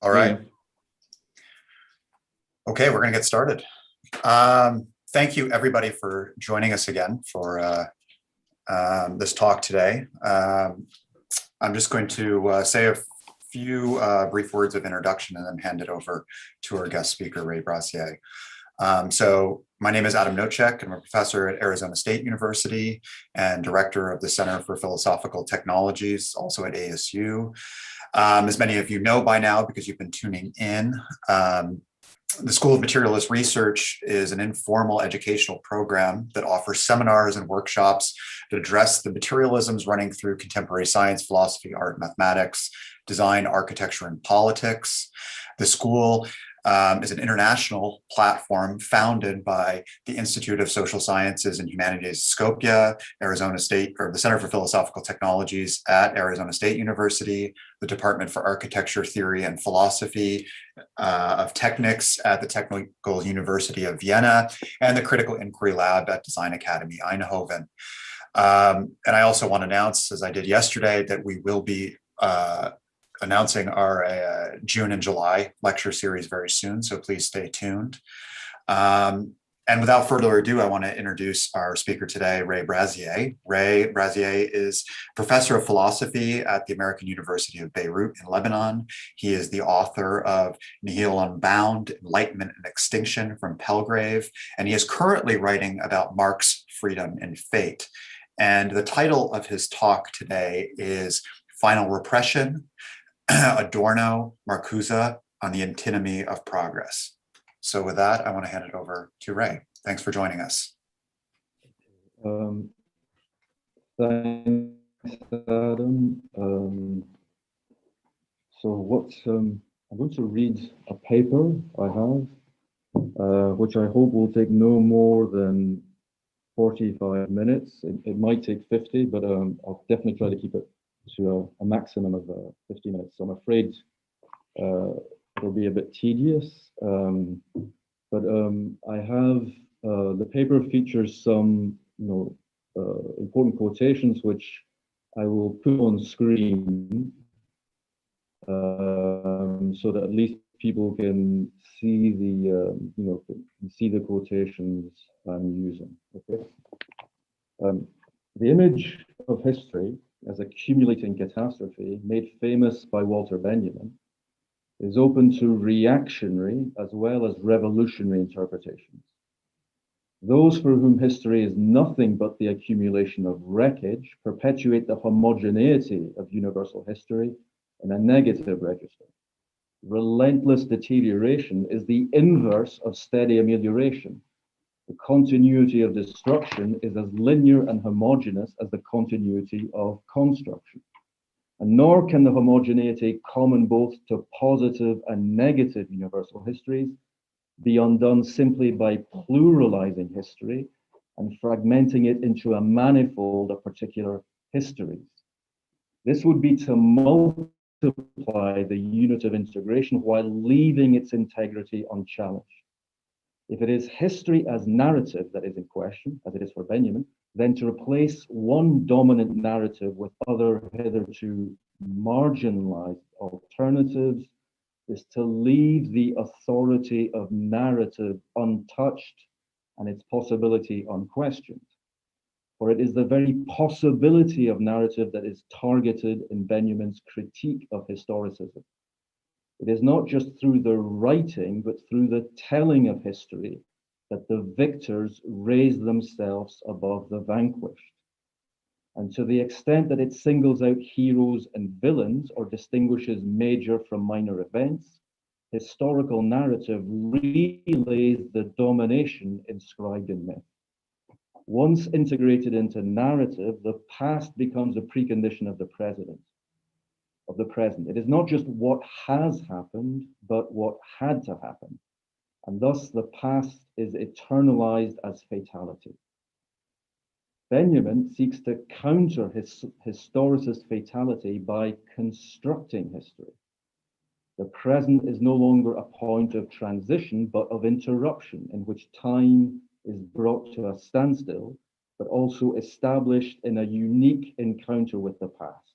All Yeah, right. yeah. Okay, we're going to get started. Thank you, everybody, for joining us again for this talk today. I'm just going to say a few brief words of introduction and then hand it over to our guest speaker, Ray Brassier. So my name is Adam Nocek. I'm a professor at Arizona State University and director of the Center for Philosophical Technologies, also at ASU. As many of you know by now, because you've been tuning in, the School of Materialist Research is an informal educational program that offers seminars and workshops that address the materialisms running through contemporary science, philosophy, art, mathematics, design, architecture, and politics. The school is an international platform founded by the Institute of Social Sciences and Humanities, Skopje, Arizona State, or the Center for Philosophical Technologies at Arizona State University, the Department for Architecture, Theory, and Philosophy of Technics at the Technical University of Vienna, and the Critical Inquiry Lab at Design Academy Eindhoven. And I also want to announce, as I did yesterday, that we will be announcing our June and July lecture series very soon, so please stay tuned. And without further ado, I want to introduce our speaker today, Ray Brassier. Ray Brassier is professor of philosophy at the American University of Beirut in Lebanon. He is the author of Nihil Unbound, Enlightenment and Extinction from Palgrave, and he is currently writing about Marx, Freedom, and Fate. And the title of his talk today is Final Repression, Adorno, Marcuse on the Antinomy of Progress. So with that, I want to hand it over to Ray. Thanks for joining us. Thanks, Adam. I'm going to read a paper I have, which I hope will take no more than 45 minutes. It might take 50, but I'll definitely try to keep it to a maximum of 50 minutes. So I'm afraid it'll be a bit tedious, but I have the paper features some important quotations which I will put on screen so that at least people can see the quotations I'm using. Okay. The image of history as accumulating catastrophe, made famous by Walter Benjamin, is open to reactionary as well as revolutionary interpretations. Those for whom history is nothing but the accumulation of wreckage perpetuate the homogeneity of universal history in a negative register. Relentless deterioration is the inverse of steady amelioration. The continuity of destruction is as linear and homogeneous as the continuity of construction. And nor can the homogeneity common both to positive and negative universal histories be undone simply by pluralizing history and fragmenting it into a manifold of particular histories. This would be to multiply the unit of integration while leaving its integrity unchallenged. If it is history as narrative that is in question, as it is for Benjamin, then to replace one dominant narrative with other hitherto marginalized alternatives is to leave the authority of narrative untouched and its possibility unquestioned. For it is the very possibility of narrative that is targeted in Benjamin's critique of historicism. It is not just through the writing, but through the telling of history that the victors raise themselves above the vanquished. And to the extent that it singles out heroes and villains or distinguishes major from minor events, historical narrative relays the domination inscribed in myth. Once integrated into narrative, the past becomes a precondition of the present. It is not just what has happened, but what had to happen. And thus the past is eternalized as fatality. Benjamin seeks to counter his historicist fatality by constructing history. The present is no longer a point of transition, but of interruption, in which time is brought to a standstill, but also established in a unique encounter with the past.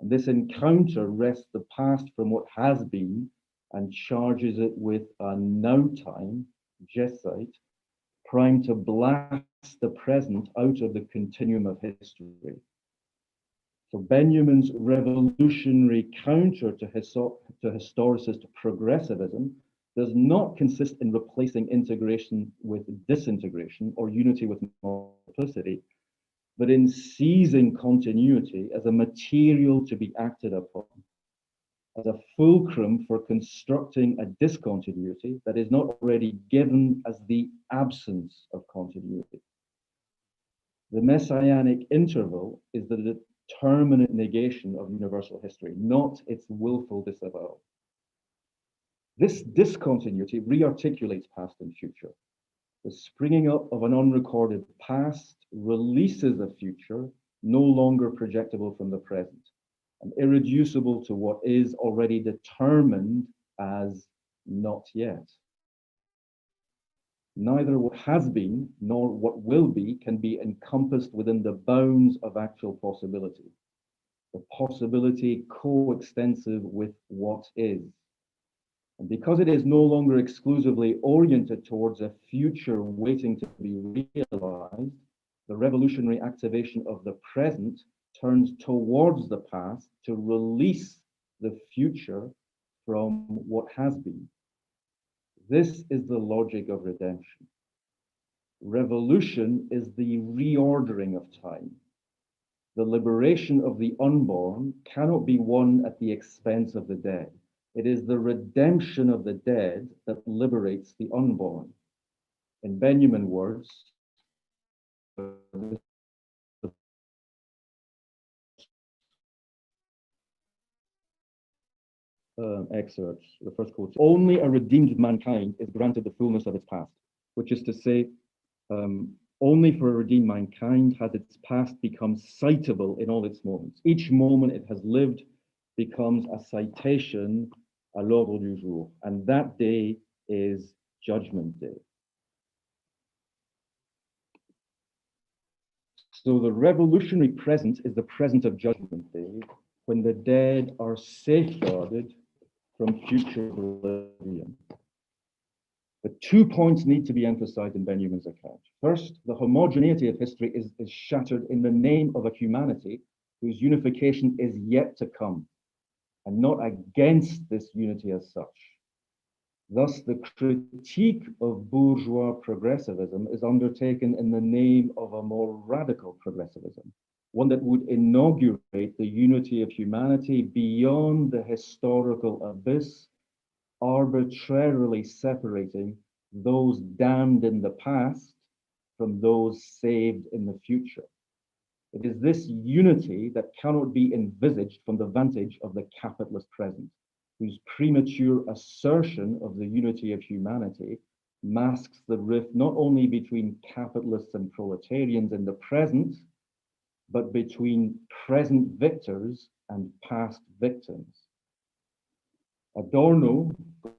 And this encounter wrests the past from what has been and charges it with a now time, Jesite, primed to blast the present out of the continuum of history. So Benjamin's revolutionary counter to historicist progressivism does not consist in replacing integration with disintegration or unity with multiplicity, but in seizing continuity as a material to be acted upon, as a fulcrum for constructing a discontinuity that is not already given as the absence of continuity. The messianic interval is the determinate negation of universal history, not its willful disavowal. This discontinuity rearticulates past and future. The springing up of an unrecorded past releases a future no longer projectable from the present and irreducible to what is already determined as not yet. Neither what has been nor what will be can be encompassed within the bounds of actual possibility. The possibility coextensive with what is. And because it is no longer exclusively oriented towards a future waiting to be realized, the revolutionary activation of the present turns towards the past to release the future from what has been. This is the logic of redemption. Revolution is the reordering of time. The liberation of the unborn cannot be won at the expense of the dead. It is the redemption of the dead that liberates the unborn. In Benjamin's words, excerpts, the first quote, only a redeemed mankind is granted the fullness of its past, which is to say, only for a redeemed mankind has its past become citable in all its moments. Each moment it has lived becomes a citation à l'ordre du jour, and that day is Judgment Day. So the revolutionary present is the present of Judgment Day, when the dead are safeguarded from future oblivion. But 2 points need to be emphasized in Benjamin's account. First, the homogeneity of history is shattered in the name of a humanity whose unification is yet to come, and not against this unity as such. Thus, the critique of bourgeois progressivism is undertaken in the name of a more radical progressivism, one that would inaugurate the unity of humanity beyond the historical abyss, arbitrarily separating those damned in the past from those saved in the future. It is this unity that cannot be envisaged from the vantage of the capitalist present, whose premature assertion of the unity of humanity masks the rift not only between capitalists and proletarians in the present, but between present victors and past victims. Adorno,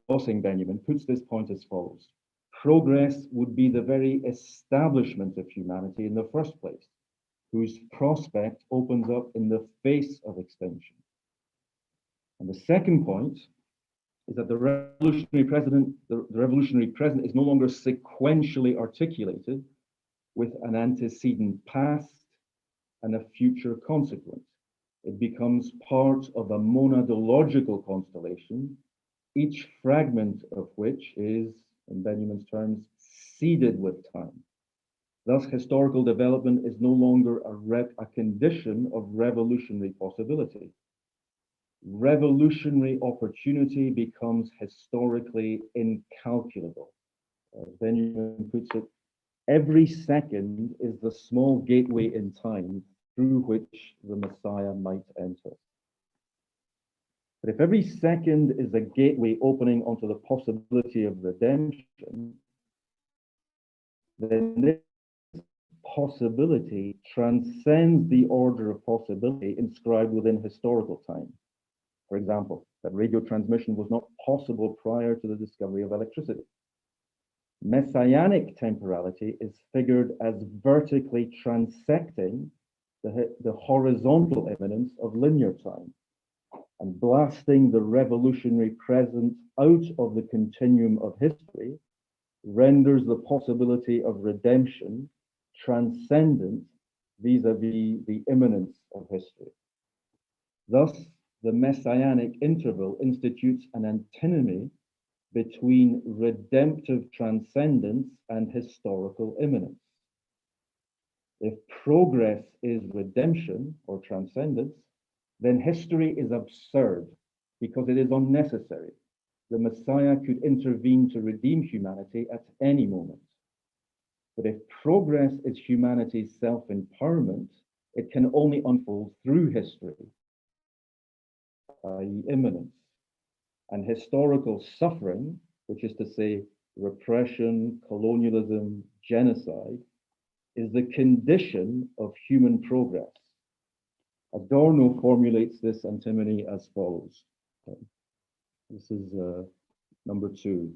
glossing Benjamin, puts this point as follows. Progress would be the very establishment of humanity in the first place, whose prospect opens up in the face of extinction. And the second point is that the revolutionary present is no longer sequentially articulated with an antecedent past and a future consequent. It becomes part of a monadological constellation, each fragment of which is, in Benjamin's terms, seeded with time. Thus, historical development is no longer a condition of revolutionary possibility. Revolutionary opportunity becomes historically incalculable. As Benjamin puts it, every second is the small gateway in time through which the Messiah might enter. But if every second is a gateway opening onto the possibility of redemption, then this possibility transcends the order of possibility inscribed within historical time. For example, that radio transmission was not possible prior to the discovery of electricity. Messianic temporality is figured as vertically transecting the horizontal eminence of linear time. And blasting the revolutionary present out of the continuum of history renders the possibility of redemption transcendent vis-a-vis the immanence of history. Thus, the messianic interval institutes an antinomy between redemptive transcendence and historical immanence. If progress is redemption or transcendence, then history is absurd because it is unnecessary. The Messiah could intervene to redeem humanity at any moment. But if progress is humanity's self-empowerment, it can only unfold through history, i.e. immanence. And historical suffering, which is to say repression, colonialism, genocide, is the condition of human progress. Adorno formulates this antinomy as follows. This is number 2.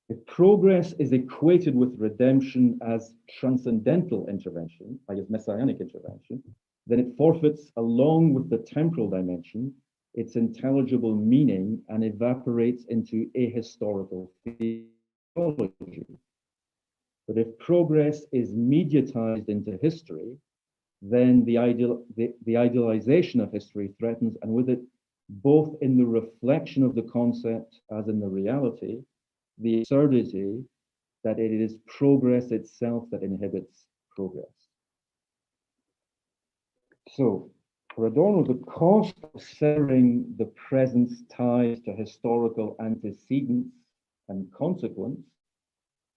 If progress is equated with redemption as transcendental intervention, i.e. messianic intervention, then it forfeits, along with the temporal dimension, its intelligible meaning and evaporates into ahistorical theology. But if progress is mediatized into history, then the idealization of history threatens, and with it, both in the reflection of the concept as in the reality, the absurdity that it is progress itself that inhibits progress. So, for Adorno, the cost of severing the present's ties to historical antecedents and consequence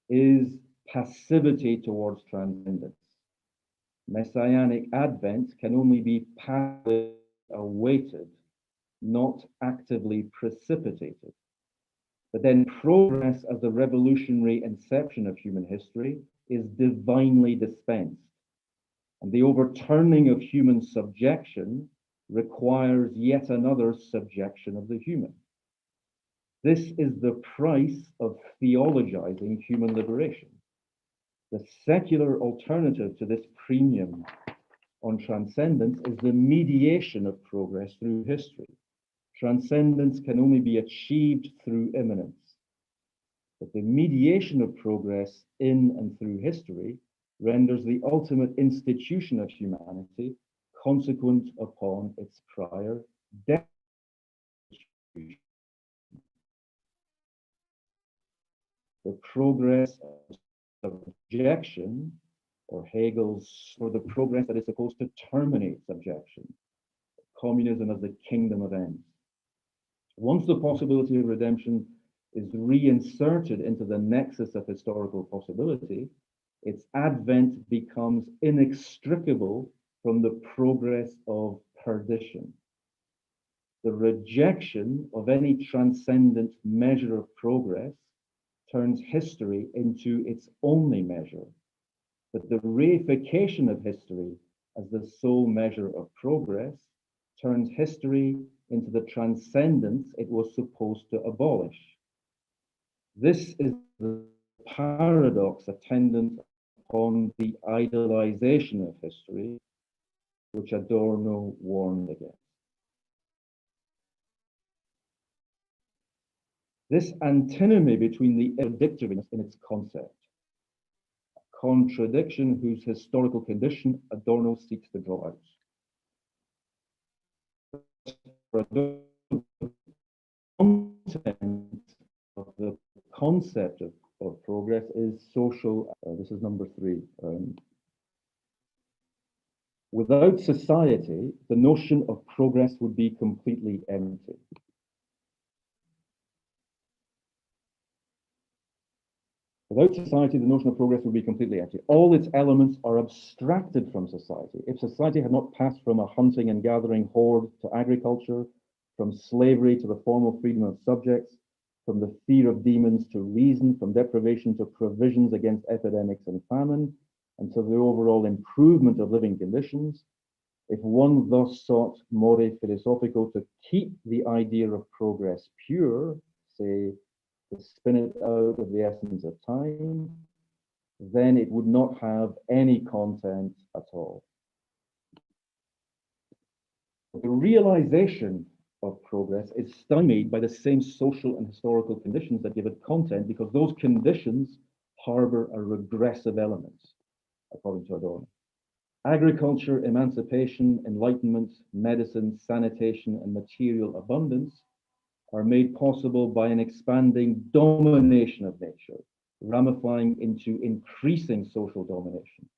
is passivity towards transcendence. Messianic advent can only be passively awaited, not actively precipitated. But then progress as the revolutionary inception of human history is divinely dispensed. And the overturning of human subjection requires yet another subjection of the human. This is the price of theologizing human liberation. The secular alternative to this premium on transcendence is the mediation of progress through history. Transcendence can only be achieved through immanence. But the mediation of progress in and through history renders the ultimate institution of humanity consequent upon its prior death. The progress of subjection, or Hegel's, for the progress that is supposed to terminate subjection. Communism as the kingdom of ends. Once the possibility of redemption is reinserted into the nexus of historical possibility, its advent becomes inextricable from the progress of perdition. The rejection of any transcendent measure of progress turns history into its only measure, but the reification of history as the sole measure of progress turns history into the transcendence it was supposed to abolish. This is the paradox attendant upon the idealization of history, which Adorno warned against. This antinomy between the contradictoriness in its concept, a contradiction whose historical condition Adorno seeks to draw out. The content of the concept of progress is social. This is number 3. Without society, the notion of progress would be completely empty. Without society, the notion of progress would be completely empty. All its elements are abstracted from society. If society had not passed from a hunting and gathering horde to agriculture, from slavery to the formal freedom of subjects, from the fear of demons to reason, from deprivation to provisions against epidemics and famine, and to the overall improvement of living conditions, if one thus sought more philosophico to keep the idea of progress pure, say, to spin it out of the essence of time, then it would not have any content at all. the realization of progress is stymied by the same social and historical conditions that give it content, because those conditions harbor a regressive element, according to Adorno. Agriculture, emancipation, enlightenment, medicine, sanitation, and material abundance are made possible by an expanding domination of nature, ramifying into increasing social domination.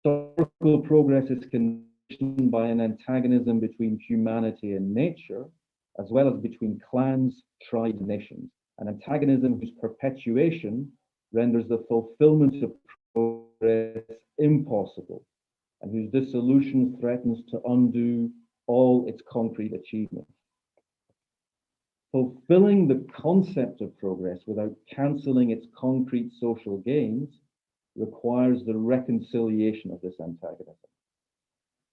Historical progress is conditioned by an antagonism between humanity and nature, as well as between clans, tribes, and nations, an antagonism whose perpetuation renders the fulfillment of progress impossible, and whose dissolution threatens to undo all its concrete achievements. Fulfilling the concept of progress without cancelling its concrete social gains requires the reconciliation of this antagonism.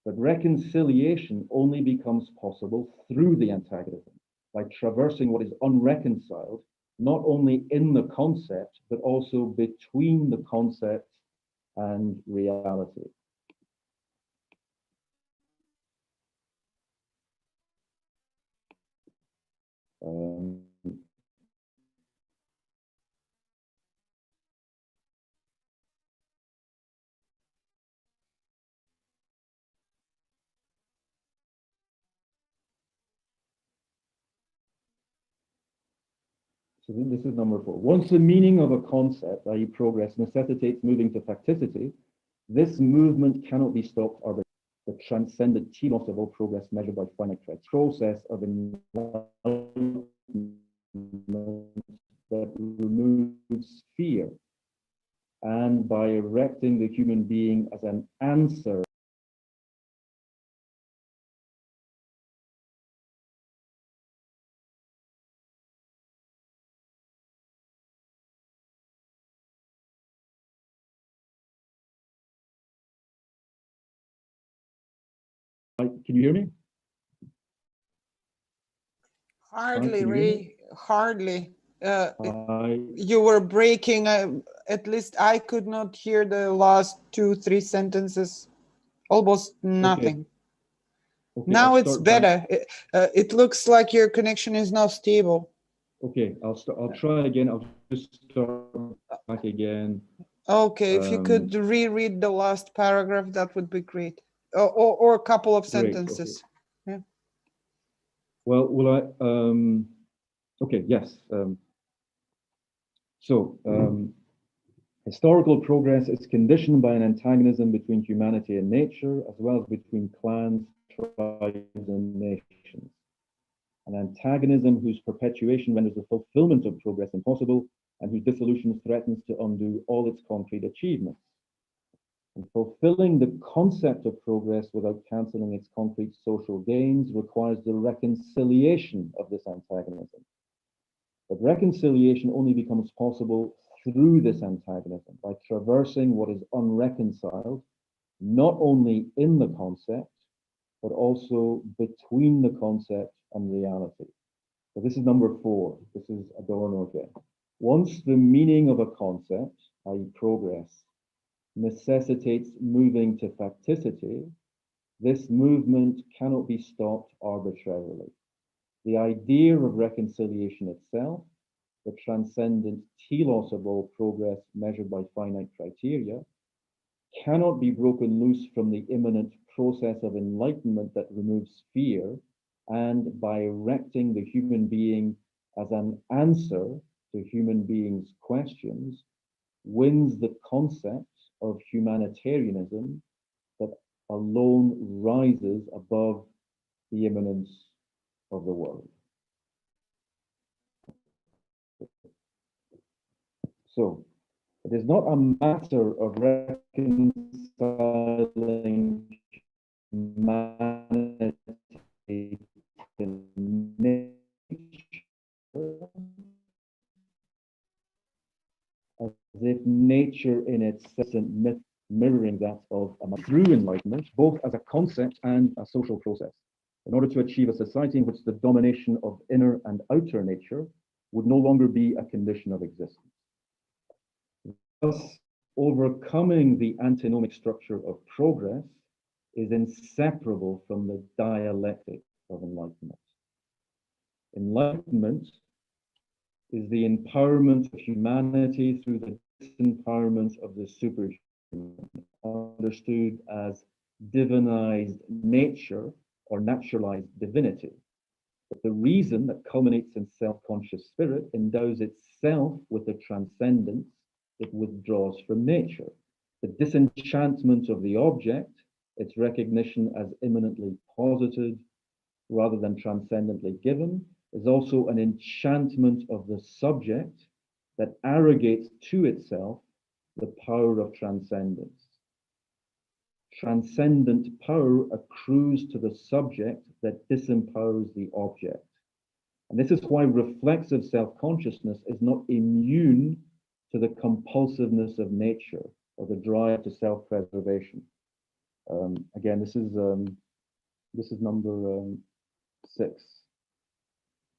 But reconciliation only becomes possible through the antagonism, by traversing what is unreconciled, not only in the concept, but also between the concept and reality. So this is number 4. Once the meaning of a concept, i.e. progress, necessitates moving to facticity, this movement cannot be stopped arbitrarily. The transcendent telos of all progress measured by finite process of enlightenment that removes fear, and by erecting the human being as an answer Can you hear me? Hardly, Ray, hardly. You were breaking, at least I could not hear the last 2-3 sentences, almost nothing. Okay, now it's better. It looks like your connection is now stable. Okay, I'll try again. I'll just start back again. Okay, if you could reread the last paragraph, that would be great. Or a couple of sentences. Okay. Yeah. Well, will I? Okay, yes. Historical progress is conditioned by an antagonism between humanity and nature, as well as between clans, tribes, and nations. An antagonism whose perpetuation renders the fulfillment of progress impossible, and whose dissolution threatens to undo all its concrete achievements. And fulfilling the concept of progress without cancelling its concrete social gains requires the reconciliation of this antagonism. But reconciliation only becomes possible through this antagonism, by traversing what is unreconciled, not only in the concept, but also between the concept and reality. So this is number 4. This is Adorno again. Once the meaning of a concept, i.e. progress, necessitates moving to facticity, this movement cannot be stopped arbitrarily. The idea of reconciliation itself, the transcendent telos of all progress measured by finite criteria, cannot be broken loose from the imminent process of enlightenment that removes fear, and by erecting the human being as an answer to human beings' questions, wins the concept of humanitarianism that alone rises above the immanence of the world. So, it is not a matter of reconciling humanity to nature, as if nature in its myth mirroring that of through enlightenment, both as a concept and a social process, in order to achieve a society in which the domination of inner and outer nature would no longer be a condition of existence. Thus, overcoming the antinomic structure of progress is inseparable from the dialectic of enlightenment. Enlightenment is the empowerment of humanity through the disempowerment of the superhuman, understood as divinized nature or naturalized divinity. But the reason that culminates in self-conscious spirit endows itself with the transcendence it withdraws from nature. The disenchantment of the object, its recognition as immanently posited rather than transcendently given, is also an enchantment of the subject that arrogates to itself the power of transcendence. Transcendent power accrues to the subject that disempowers the object. And this is why reflexive self-consciousness is not immune to the compulsiveness of nature or the drive to self-preservation. Again, this is number 6.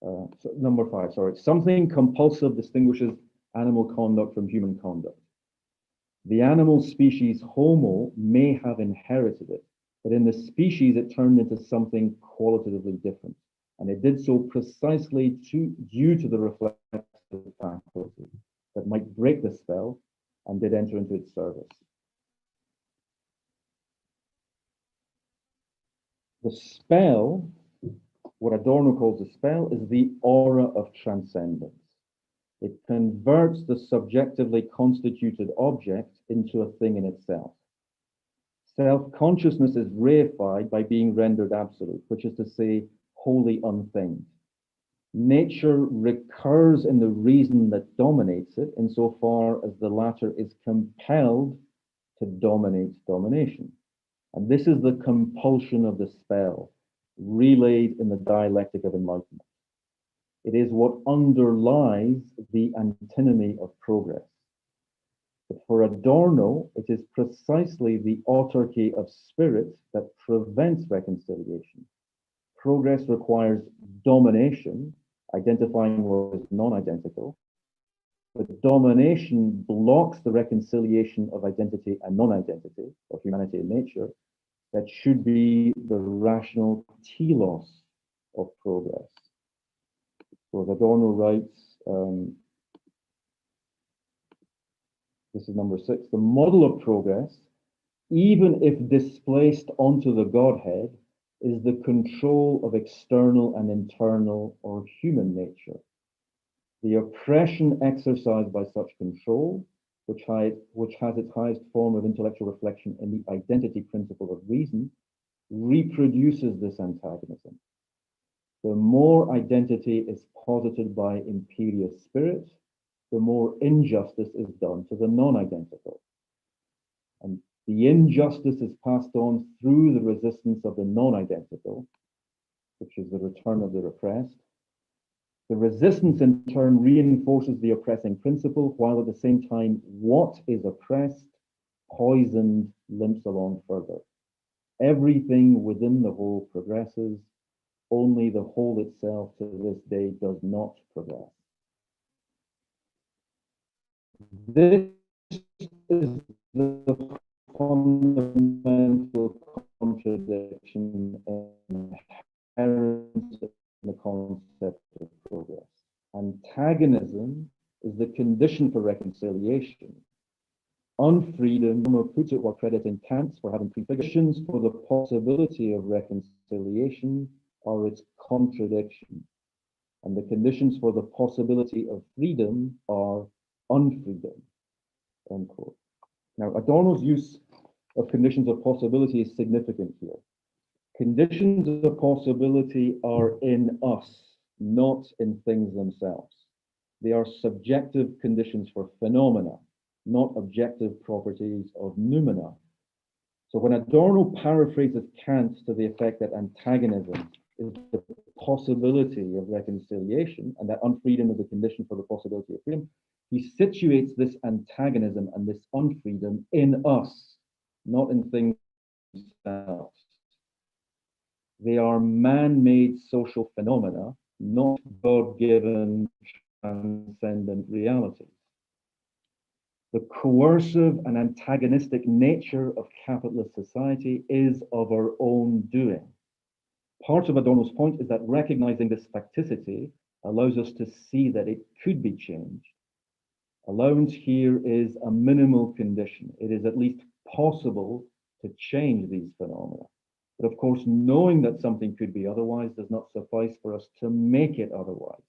So number 5, sorry. Something compulsive distinguishes animal conduct from human conduct. The animal species Homo may have inherited it, but in the species it turned into something qualitatively different. And it did so precisely due to the reflexive faculty that might break the spell and did enter into its service. The spell, what Adorno calls the spell, is the aura of transcendence. It converts the subjectively constituted object into a thing in itself. Self-consciousness is reified by being rendered absolute, which is to say, wholly unthinged. Nature recurs in the reason that dominates it insofar as the latter is compelled to dominate domination. And this is the compulsion of the spell, relayed in the dialectic of enlightenment. It is what underlies the antinomy of progress. But for Adorno, it is precisely the autarky of spirit that prevents reconciliation. Progress requires domination, identifying what is non-identical. But domination blocks the reconciliation of identity and non-identity, of humanity and nature, that should be the rational telos of progress. So as Adorno writes, this is number 6, the model of progress, even if displaced onto the Godhead, is the control of external and internal or human nature. The oppression exercised by such control, which has its highest form of intellectual reflection in the identity principle of reason, reproduces this antagonism. The more identity is posited by imperious spirit, the more injustice is done to the non-identical. And the injustice is passed on through the resistance of the non-identical, which is the return of the repressed. The resistance in turn reinforces the oppressing principle, while at the same time what is oppressed, poisoned, limps along further. Everything within the whole progresses, only the whole itself to this day does not progress. This is the fundamental contradiction inherent in the concept of progress. Antagonism is the condition for reconciliation. Unfreedom, puts it while crediting Kant for having prefigurations for the possibility of reconciliation are its contradiction. And the conditions for the possibility of freedom are unfreedom, end quote. Now, Adorno's use of conditions of possibility is significant here. Conditions of possibility are in us, not in things themselves. They are subjective conditions for phenomena, not objective properties of noumena. So when Adorno paraphrases Kant to the effect that antagonism is the possibility of reconciliation and that unfreedom is a condition for the possibility of freedom, he situates this antagonism and this unfreedom in us, not in things themselves. They are man-made social phenomena, not God-given transcendent realities. The coercive and antagonistic nature of capitalist society is of our own doing. Part of Adorno's point is that recognizing this facticity allows us to see that it could be changed. Allowance here is a minimal condition. It is at least possible to change these phenomena. But of course, knowing that something could be otherwise does not suffice for us to make it otherwise.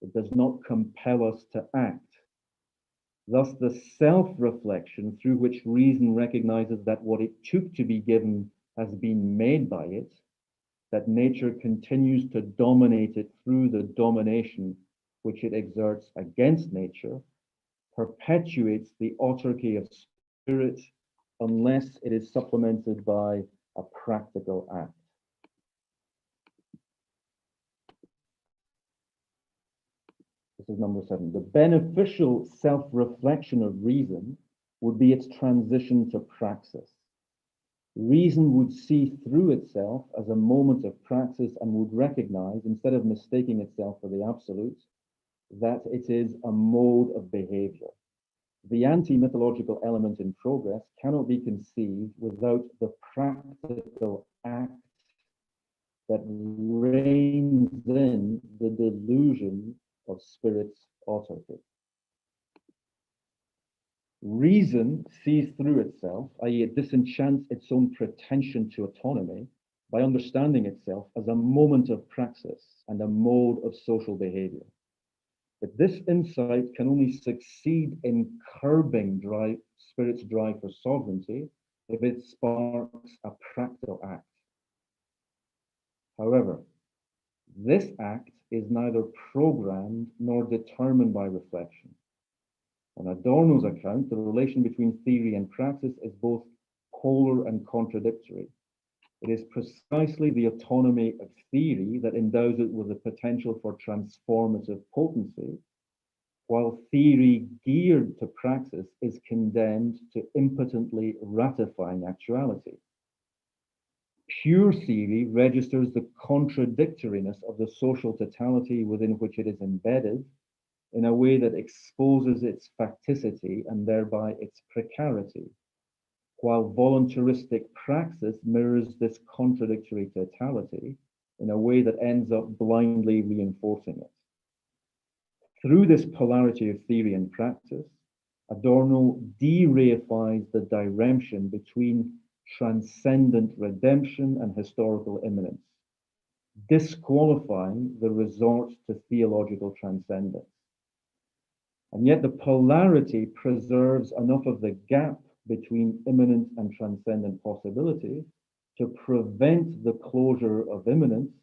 It does not compel us to act. Thus, the self-reflection through which reason recognizes that what it took to be given has been made by it, that nature continues to dominate it through the domination which it exerts against nature, perpetuates the autarky of spirit unless it is supplemented by a practical act. This is number 7. The beneficial self-reflection of reason would be its transition to praxis. Reason would see through itself as a moment of praxis and would recognize, instead of mistaking itself for the absolute, that it is a mode of behavior. The anti-mythological element in progress cannot be conceived without the practical act that reins in the delusion of spirit's autarky. Reason sees through itself, i.e. it disenchants its own pretension to autonomy by understanding itself as a moment of praxis and a mode of social behavior. But this insight can only succeed in curbing spirit's drive for sovereignty if it sparks a practical act. However, this act is neither programmed nor determined by reflection. On Adorno's account, the relation between theory and praxis is both polar and contradictory. It is precisely the autonomy of theory that endows it with the potential for transformative potency, while theory geared to praxis is condemned to impotently ratifying actuality. Pure theory registers the contradictoriness of the social totality within which it is embedded in a way that exposes its facticity and thereby its precarity, while voluntaristic praxis mirrors this contradictory totality in a way that ends up blindly reinforcing it. Through this polarity of theory and practice, Adorno de-reifies the diremption between transcendent redemption and historical immanence, disqualifying the resort to theological transcendence. And yet the polarity preserves enough of the gap between immanent and transcendent possibility to prevent the closure of immanence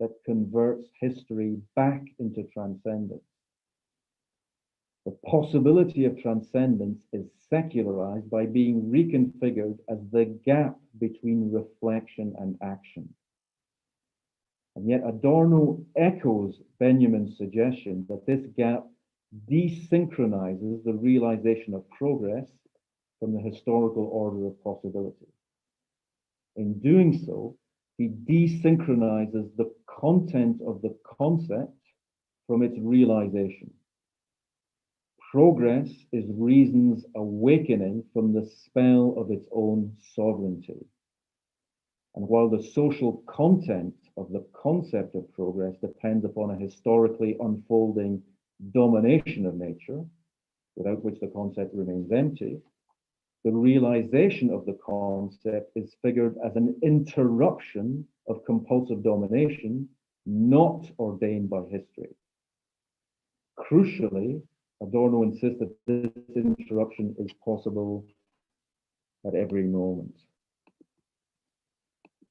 that converts history back into transcendence. The possibility of transcendence is secularized by being reconfigured as the gap between reflection and action. And yet Adorno echoes Benjamin's suggestion that this gap desynchronizes the realization of progress from the historical order of possibility. In doing so, he desynchronizes the content of the concept from its realization. Progress is reason's awakening from the spell of its own sovereignty. And while the social content of the concept of progress depends upon a historically unfolding domination of nature, without which the concept remains empty, the realization of the concept is figured as an interruption of compulsive domination, not ordained by history. Crucially, Adorno insists that this interruption is possible at every moment.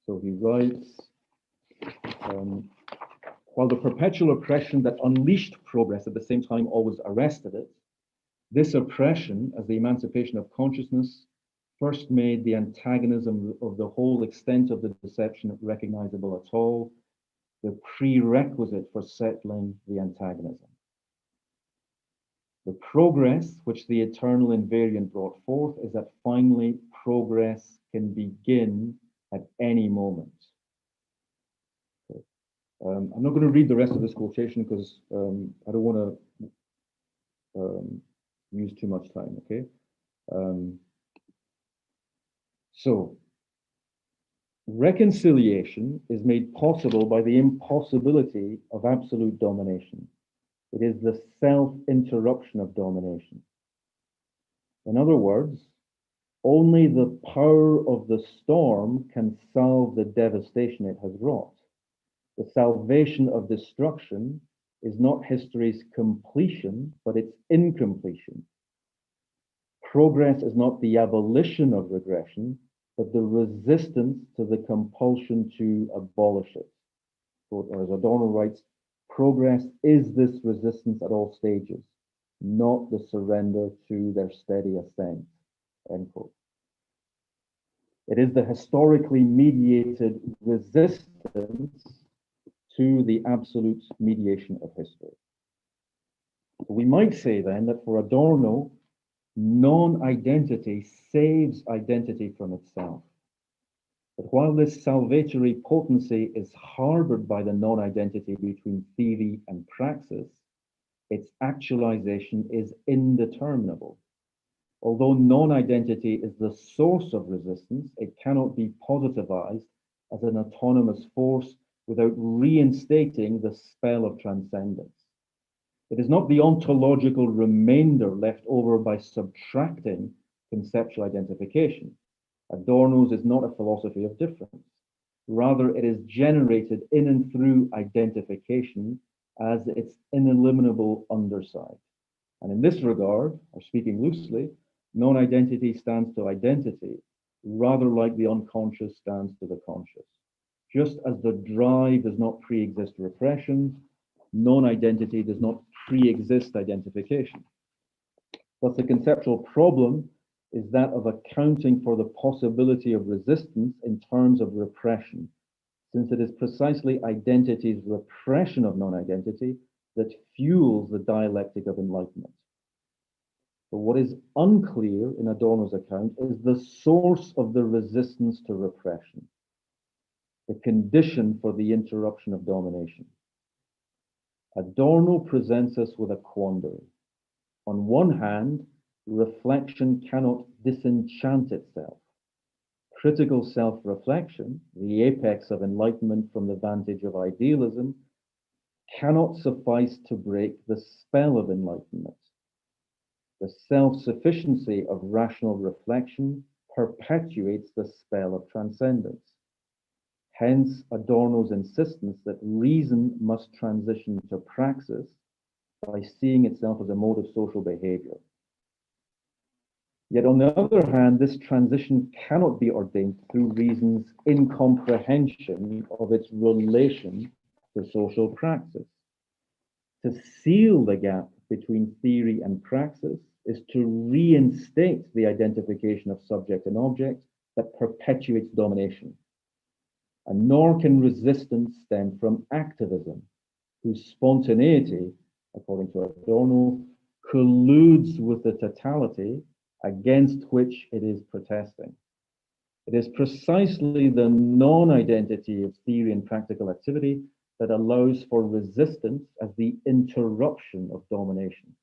So he writes, while the perpetual oppression that unleashed progress at the same time always arrested it, this oppression, as the emancipation of consciousness, first made the antagonism of the whole extent of the deception recognizable at all, the prerequisite for settling the antagonism. The progress which the eternal invariant brought forth is that finally progress can begin at any moment. Okay. I'm not going to read the rest of this quotation because I don't want to use too much time, okay? So, reconciliation is made possible by the impossibility of absolute domination. It is the self-interruption of domination. In other words, only the power of the storm can solve the devastation it has wrought. The salvation of destruction is not history's completion, but its incompletion. Progress is not the abolition of regression, but the resistance to the compulsion to abolish it. Or as Adorno writes, progress is this resistance at all stages, not the surrender to their steady ascent, end quote. It is the historically mediated resistance to the absolute mediation of history. So we might say then that for Adorno, non-identity saves identity from itself. But while this salvatory potency is harbored by the non-identity between theory and praxis, its actualization is indeterminable. Although non-identity is the source of resistance, it cannot be positivized as an autonomous force without reinstating the spell of transcendence. It is not the ontological remainder left over by subtracting conceptual identification. Adorno's is not a philosophy of difference. Rather, it is generated in and through identification as its ineliminable underside. And in this regard, or speaking loosely, non-identity stands to identity, rather like the unconscious stands to the conscious. Just as the drive does not pre-exist repression, non-identity does not pre-exist identification. Thus, the conceptual problem is that of accounting for the possibility of resistance in terms of repression, since it is precisely identity's repression of non-identity that fuels the dialectic of enlightenment. But what is unclear in Adorno's account is the source of the resistance to repression, the condition for the interruption of domination. Adorno presents us with a quandary. On one hand, reflection cannot disenchant itself. Critical self-reflection, the apex of enlightenment from the vantage of idealism, cannot suffice to break the spell of enlightenment. The self-sufficiency of rational reflection perpetuates the spell of transcendence. Hence, Adorno's insistence that reason must transition to praxis by seeing itself as a mode of social behavior. Yet on the other hand, this transition cannot be ordained through reason's incomprehension of its relation to social praxis. To seal the gap between theory and praxis is to reinstate the identification of subject and object that perpetuates domination. And nor can resistance stem from activism, whose spontaneity, according to Adorno, colludes with the totality against which it is protesting. It is precisely the non-identity of theory and practical activity that allows for resistance as the interruption of domination.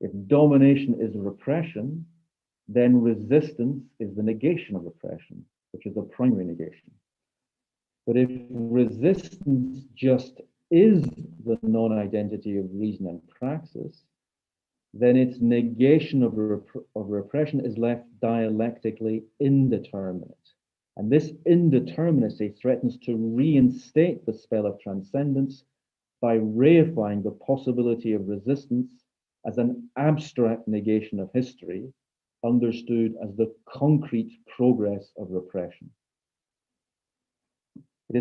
If domination is repression, then resistance is the negation of repression, which is the primary negation. But if resistance just is the non-identity of reason and praxis, then its negation of repression is left dialectically indeterminate. And this indeterminacy threatens to reinstate the spell of transcendence by reifying the possibility of resistance as an abstract negation of history, understood as the concrete progress of repression. It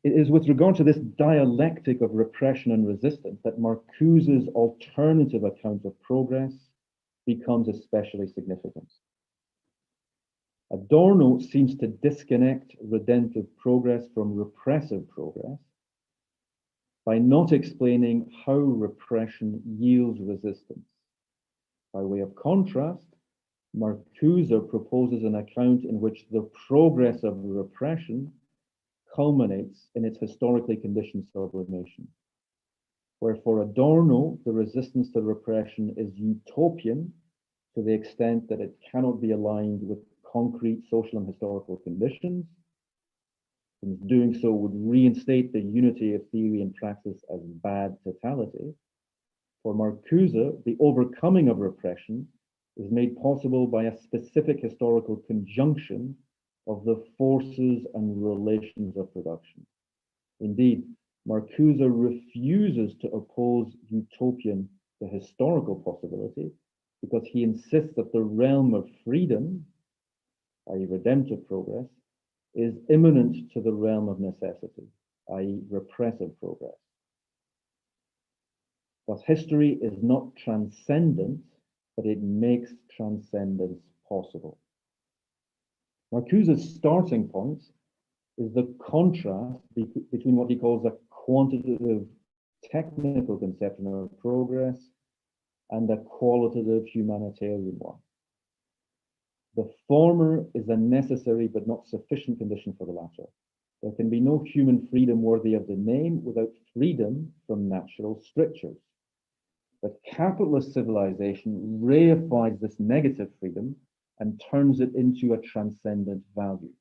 is with regard to this dialectic of repression and resistance that Marcuse's alternative account of progress becomes especially significant. Adorno seems to disconnect redemptive progress from repressive progress by not explaining how repression yields resistance. By way of contrast, Marcuse proposes an account in which the progress of repression culminates in its historically conditioned sublimation. where for Adorno, the resistance to repression is utopian to the extent that it cannot be aligned with concrete social and historical conditions. And doing so would reinstate the unity of theory and praxis as bad totality. For Marcuse, the overcoming of repression is made possible by a specific historical conjunction of the forces and relations of production. Indeed, Marcuse refuses to oppose utopian to historical possibility because he insists that the realm of freedom, i.e. redemptive progress, is immanent to the realm of necessity, i.e. repressive progress. Thus, history is not transcendent, but it makes transcendence possible. Marcuse's starting point is the contrast between what he calls a quantitative technical conception of progress and a qualitative humanitarian one. The former is a necessary but not sufficient condition for the latter. There can be no human freedom worthy of the name without freedom from natural strictures. But capitalist civilization reifies this negative freedom and turns it into a transcendent value.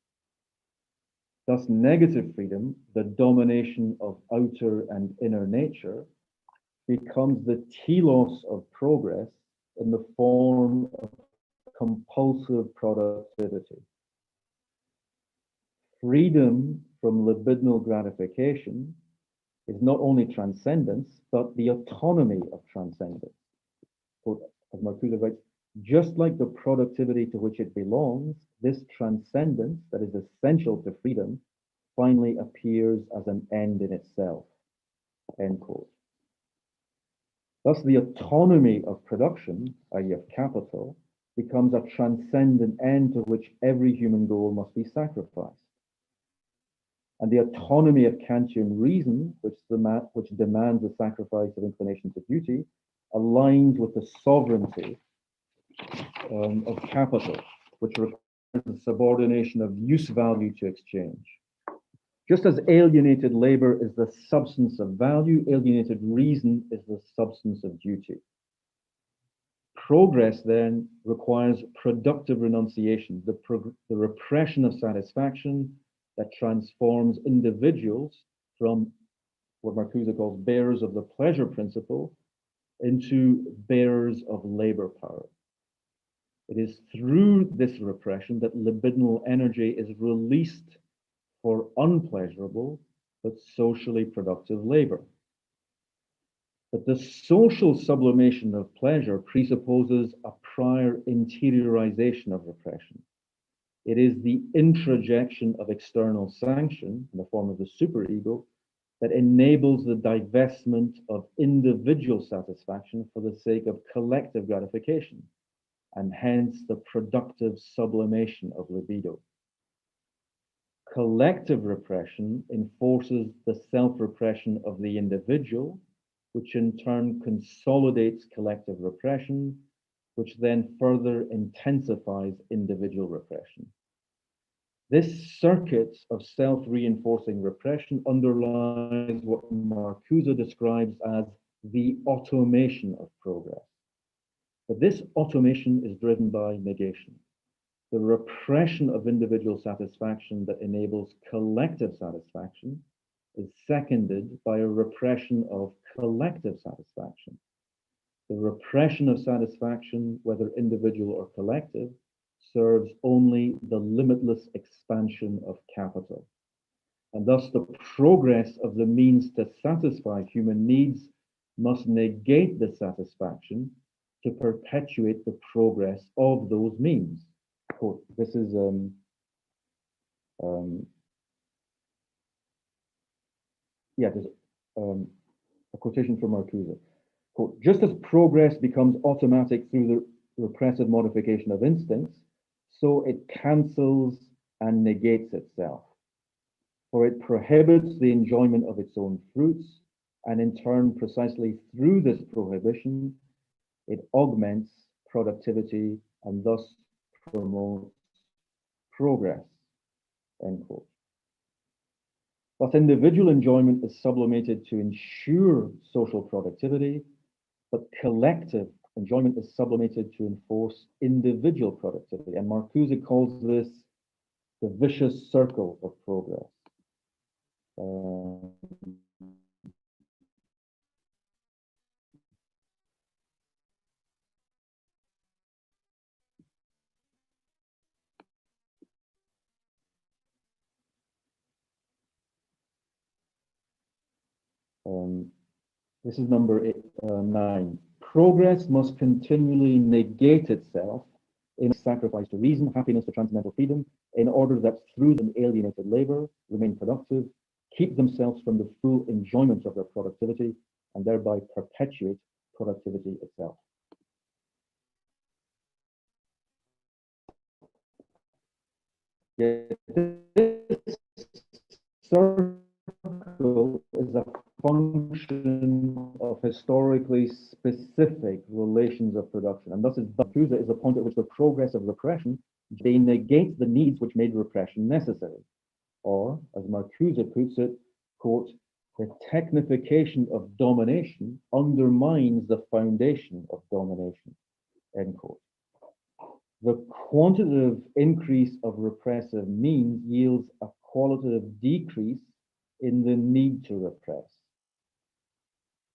Thus, negative freedom, the domination of outer and inner nature, becomes the telos of progress in the form of compulsive productivity. Freedom from libidinal gratification is not only transcendence, but the autonomy of transcendence. So, as Marcuse writes, just like the productivity to which it belongs, this transcendence that is essential to freedom finally appears as an end in itself, end quote. Thus, the autonomy of production, i.e. of capital, becomes a transcendent end to which every human goal must be sacrificed. And the autonomy of Kantian reason, which demands the sacrifice of inclination to duty, aligns with the sovereignty of capital, which requires the subordination of use value to exchange. Just as alienated labor is the substance of value, alienated reason is the substance of duty. Progress then requires productive renunciation, the repression of satisfaction that transforms individuals from what Marcuse calls bearers of the pleasure principle into bearers of labor power. It is through this repression that libidinal energy is released for unpleasurable but socially productive labor. But the social sublimation of pleasure presupposes a prior interiorization of repression. It is the introjection of external sanction in the form of the superego that enables the divestment of individual satisfaction for the sake of collective gratification, and hence the productive sublimation of libido. Collective repression enforces the self-repression of the individual, which in turn consolidates collective repression, which then further intensifies individual repression. This circuit of self-reinforcing repression underlies what Marcuse describes as the automation of progress. But this automation is driven by negation. The repression of individual satisfaction that enables collective satisfaction is seconded by a repression of collective satisfaction. The repression of satisfaction, whether individual or collective, serves only the limitless expansion of capital. And thus the progress of the means to satisfy human needs must negate the satisfaction to perpetuate the progress of those means. Quote, this is a quotation from Marcuse. Quote, just as progress becomes automatic through the repressive modification of instincts, so it cancels and negates itself. For it prohibits the enjoyment of its own fruits, and in turn, precisely through this prohibition, it augments productivity and thus promotes progress, end quote. Thus, individual enjoyment is sublimated to ensure social productivity, but collective enjoyment is sublimated to enforce individual productivity. And Marcuse calls this the vicious circle of progress. This is number 9. Progress must continually negate itself in sacrifice to reason, happiness, to transcendental freedom, in order that through them alienated labor remain productive, keep themselves from the full enjoyment of their productivity, and thereby perpetuate productivity itself. Yet this circle is a function of historically specific relations of production, and thus Marcuse is the point at which the progress of repression, they negate the needs which made repression necessary, or as Marcuse puts it, quote, the technification of domination undermines the foundation of domination, end quote. The quantitative increase of repressive means yields a qualitative decrease in the need to repress.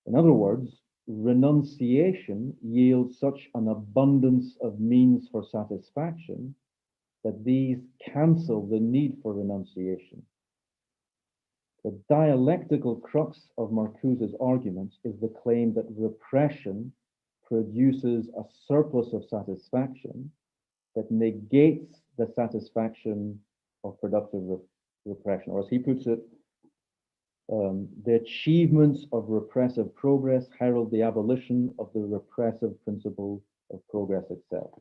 In other words, renunciation yields such an abundance of means for satisfaction that these cancel the need for renunciation. The dialectical crux of Marcuse's argument is the claim that repression produces a surplus of satisfaction that negates the satisfaction of productive repression, or as he puts it, the achievements of repressive progress herald the abolition of the repressive principle of progress itself.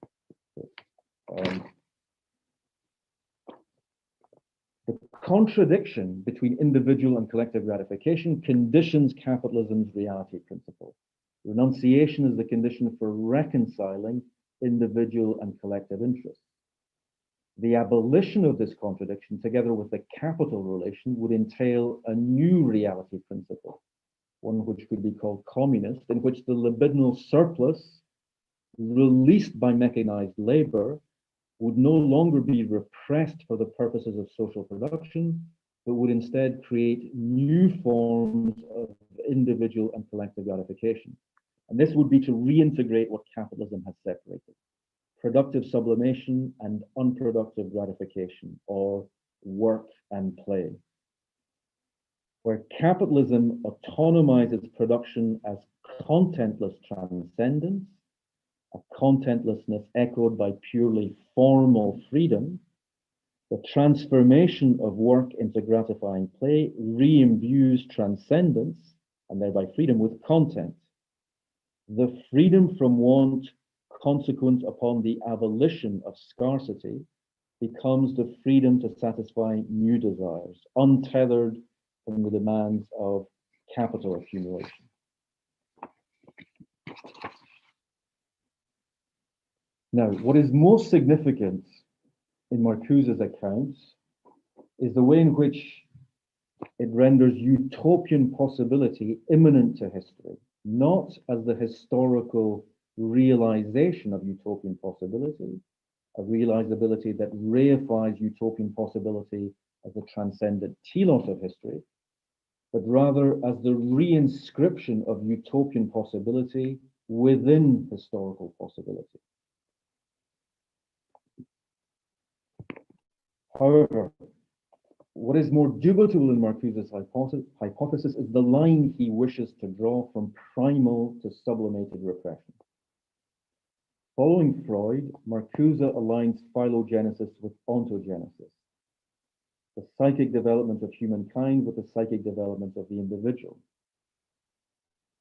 The contradiction between individual and collective gratification conditions capitalism's reality principle. Renunciation is the condition for reconciling individual and collective interests. The abolition of this contradiction, together with the capital relation, would entail a new reality principle, one which could be called communist, in which the libidinal surplus released by mechanized labor would no longer be repressed for the purposes of social production, but would instead create new forms of individual and collective gratification. And this would be to reintegrate what capitalism has separated: productive sublimation and unproductive gratification, or work and play. Where capitalism autonomizes production as contentless transcendence, a contentlessness echoed by purely formal freedom, the transformation of work into gratifying play re-imbues transcendence, and thereby freedom, with content. The freedom from want consequent upon the abolition of scarcity becomes the freedom to satisfy new desires, untethered from the demands of capital accumulation. Now, what is most significant in Marcuse's accounts is the way in which it renders utopian possibility immanent to history, not as the historical realization of utopian possibility, a realizability that reifies utopian possibility as a transcendent telos of history, but rather as the reinscription of utopian possibility within historical possibility. However, what is more dubitable in Marcuse's hypothesis is the line he wishes to draw from primal to sublimated repression. Following Freud, Marcuse aligns phylogenesis with ontogenesis, the psychic development of humankind with the psychic development of the individual.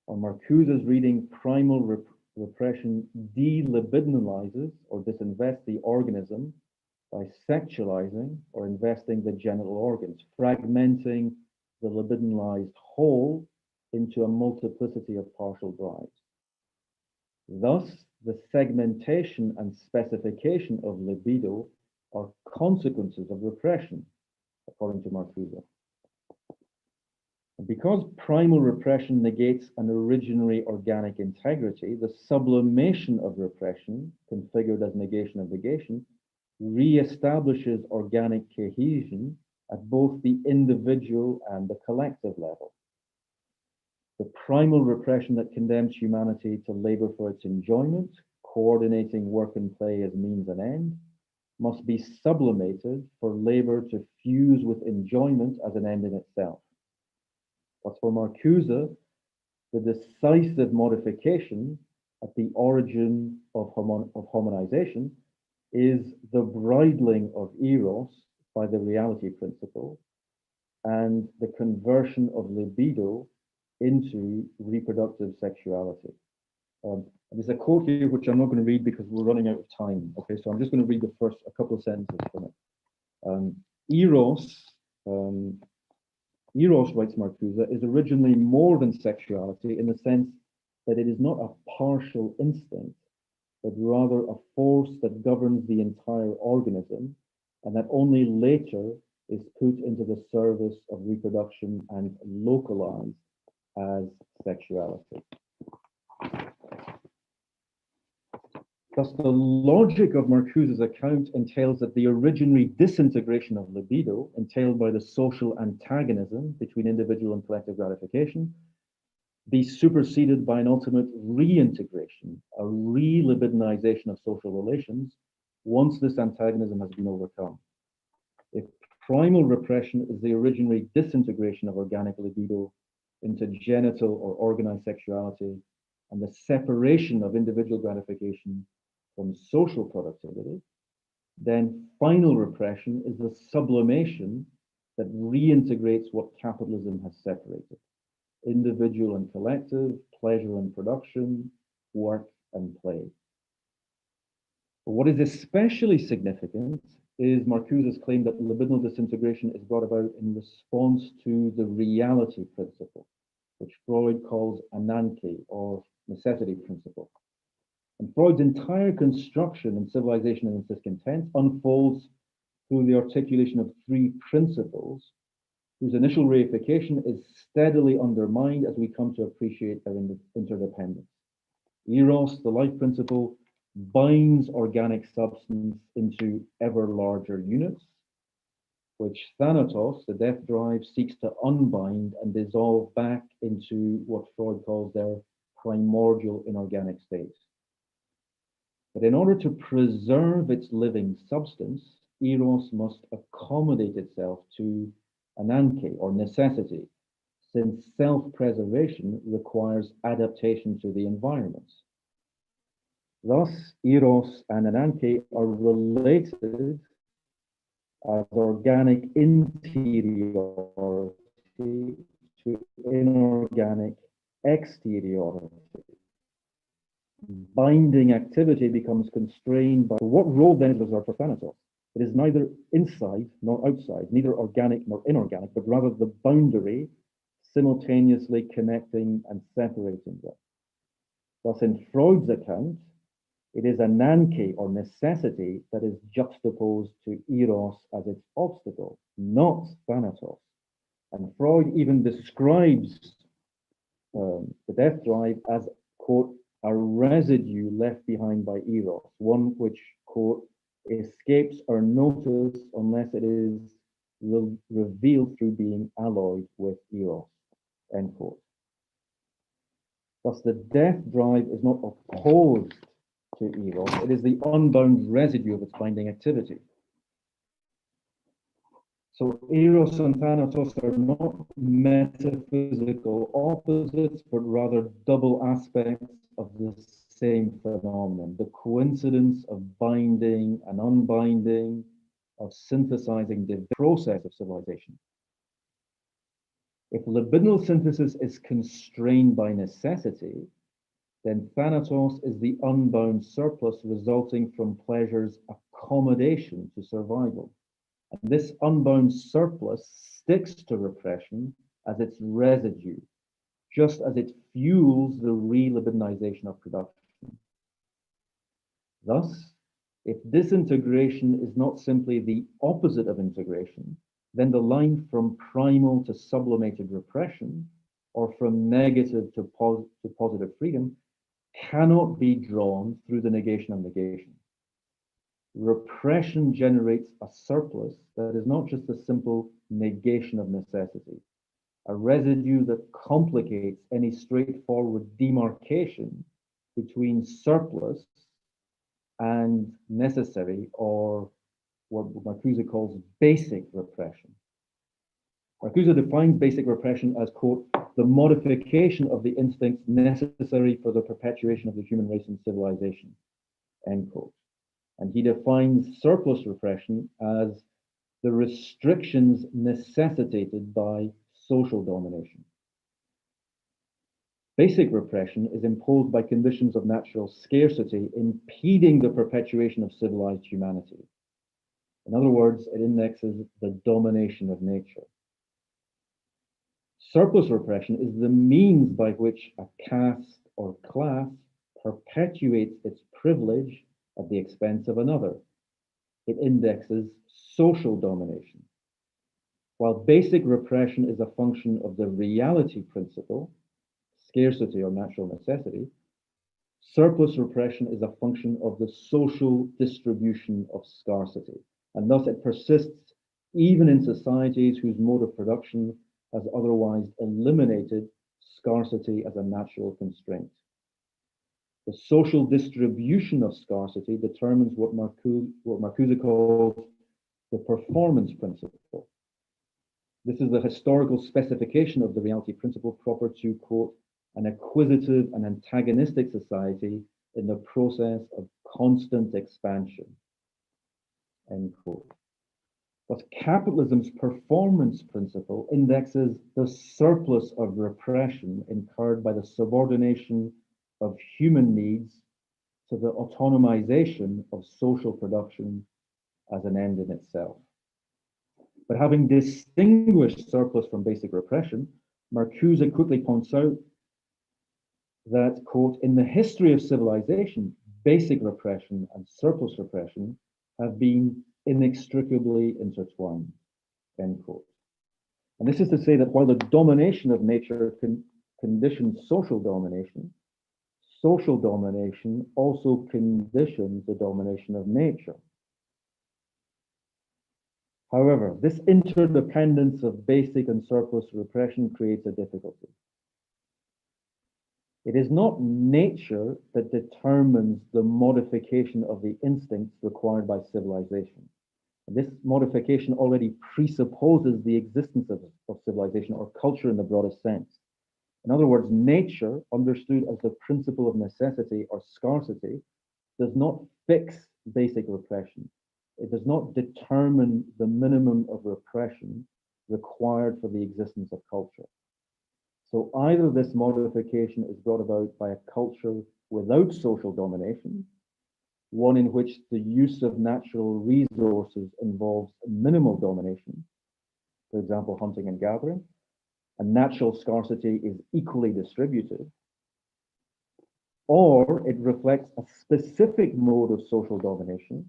On Marcuse's reading, primal repression delibidinalizes or disinvests the organism by sexualizing or investing the genital organs, fragmenting the libidinalized whole into a multiplicity of partial drives. Thus, the segmentation and specification of libido are consequences of repression, according to Marcuse. And because primal repression negates an originary organic integrity, the sublimation of repression, configured as negation of negation, re-establishes organic cohesion at both the individual and the collective level. The primal repression that condemns humanity to labor for its enjoyment, coordinating work and play as means and end, must be sublimated for labor to fuse with enjoyment as an end in itself. But for Marcuse, the decisive modification at the origin of homonization is the bridling of eros by the reality principle and the conversion of libido into reproductive sexuality. There's a quote here which I'm not going to read because we're running out of time. Okay, so I'm just going to read a couple of sentences from it. Eros, writes Marcuse, is originally more than sexuality in the sense that it is not a partial instinct, but rather a force that governs the entire organism and that only later is put into the service of reproduction and localized as sexuality. Thus, the logic of Marcuse's account entails that the originary disintegration of libido, entailed by the social antagonism between individual and collective gratification, be superseded by an ultimate reintegration, a re-libidinization of social relations, once this antagonism has been overcome. If primal repression is the originary disintegration of organic libido into genital or organized sexuality, and the separation of individual gratification from social productivity, then final repression is the sublimation that reintegrates what capitalism has separated: individual and collective, pleasure and production, work and play. But what is especially significant is Marcuse's claim that libidinal disintegration is brought about in response to the reality principle, which Freud calls ananke, or necessity principle. And Freud's entire construction in Civilization and Discontent unfolds through the articulation of three principles, whose initial reification is steadily undermined as we come to appreciate their interdependence. Eros, the life principle, binds organic substance into ever larger units, which Thanatos, the death drive, seeks to unbind and dissolve back into what Freud calls their primordial inorganic state. But in order to preserve its living substance, Eros must accommodate itself to ananke, or necessity, since self-preservation requires adaptation to the environment. Thus, Eros and ananke are related as organic interiority to inorganic exteriority. Binding activity becomes constrained by what role then is reserved for Thanatos. It is neither inside nor outside, neither organic nor inorganic, but rather the boundary simultaneously connecting and separating them. Thus, in Freud's account, it is ananke, or necessity, that is juxtaposed to Eros as its obstacle, not Thanatos. And Freud even describes the death drive as, quote, a residue left behind by Eros, one which, quote, escapes our notice unless it is revealed through being alloyed with Eros, end quote. Thus, the death drive is not opposed to Eros, it is the unbound residue of its binding activity. So Eros and Thanatos are not metaphysical opposites, but rather double aspects of the same phenomenon, the coincidence of binding and unbinding, of synthesizing the process of civilization. If libidinal synthesis is constrained by necessity, then Thanatos is the unbound surplus resulting from pleasure's accommodation to survival. And this unbound surplus sticks to repression as its residue, just as it fuels the re-libidinization of production. Thus, if disintegration is not simply the opposite of integration, then the line from primal to sublimated repression, or from negative to positive freedom, cannot be drawn through the negation of negation. Repression generates a surplus that is not just a simple negation of necessity, a residue that complicates any straightforward demarcation between surplus and necessary, or what Marcuse calls basic repression. Marcuse defines basic repression as, quote, the modification of the instincts necessary for the perpetuation of the human race and civilization, end quote. And he defines surplus repression as the restrictions necessitated by social domination. Basic repression is imposed by conditions of natural scarcity, impeding the perpetuation of civilized humanity. In other words, it indexes the domination of nature. Surplus repression is the means by which a caste or class perpetuates its privilege at the expense of another. It indexes social domination. While basic repression is a function of the reality principle, scarcity or natural necessity, surplus repression is a function of the social distribution of scarcity, and thus it persists even in societies whose mode of production has otherwise eliminated scarcity as a natural constraint. The social distribution of scarcity determines what Marcuse calls the performance principle. This is the historical specification of the reality principle proper to, quote, an acquisitive and antagonistic society in the process of constant expansion, end quote. But capitalism's performance principle indexes the surplus of repression incurred by the subordination of human needs to the autonomization of social production as an end in itself. But having distinguished surplus from basic repression, Marcuse quickly points out that, quote, in the history of civilization, basic repression and surplus repression have been inextricably intertwined, end quote. And this is to say that while the domination of nature conditions social domination also conditions the domination of nature. However, this interdependence of basic and surplus repression creates a difficulty. It is not nature that determines the modification of the instincts required by civilization. This modification already presupposes the existence of civilization or culture in the broadest sense. In other words, nature, understood as the principle of necessity or scarcity, does not fix basic repression. It does not determine the minimum of repression required for the existence of culture. So either this modification is brought about by a culture without social domination, one in which the use of natural resources involves minimal domination, for example, hunting and gathering, and natural scarcity is equally distributed, or it reflects a specific mode of social domination,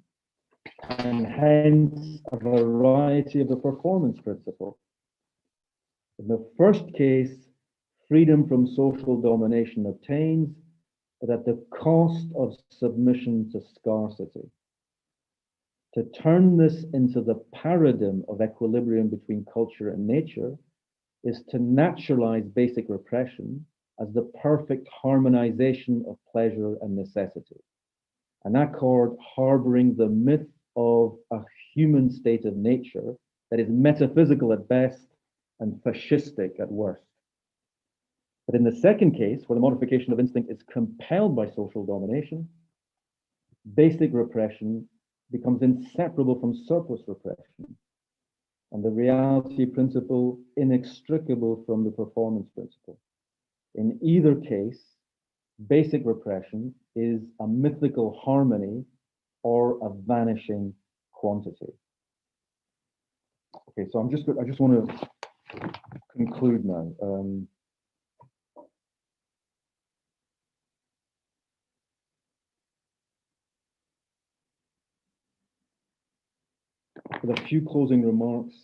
and hence a variety of the performance principle. In the first case, freedom from social domination obtains, but at the cost of submission to scarcity. To turn this into the paradigm of equilibrium between culture and nature is to naturalize basic repression as the perfect harmonization of pleasure and necessity, an accord harboring the myth of a human state of nature that is metaphysical at best and fascistic at worst. But in the second case, where the modification of instinct is compelled by social domination, basic repression becomes inseparable from surplus repression, and the reality principle inextricable from the performance principle. In either case, basic repression is a mythical harmony or a vanishing quantity. Okay, so I just want to conclude now. with a few closing remarks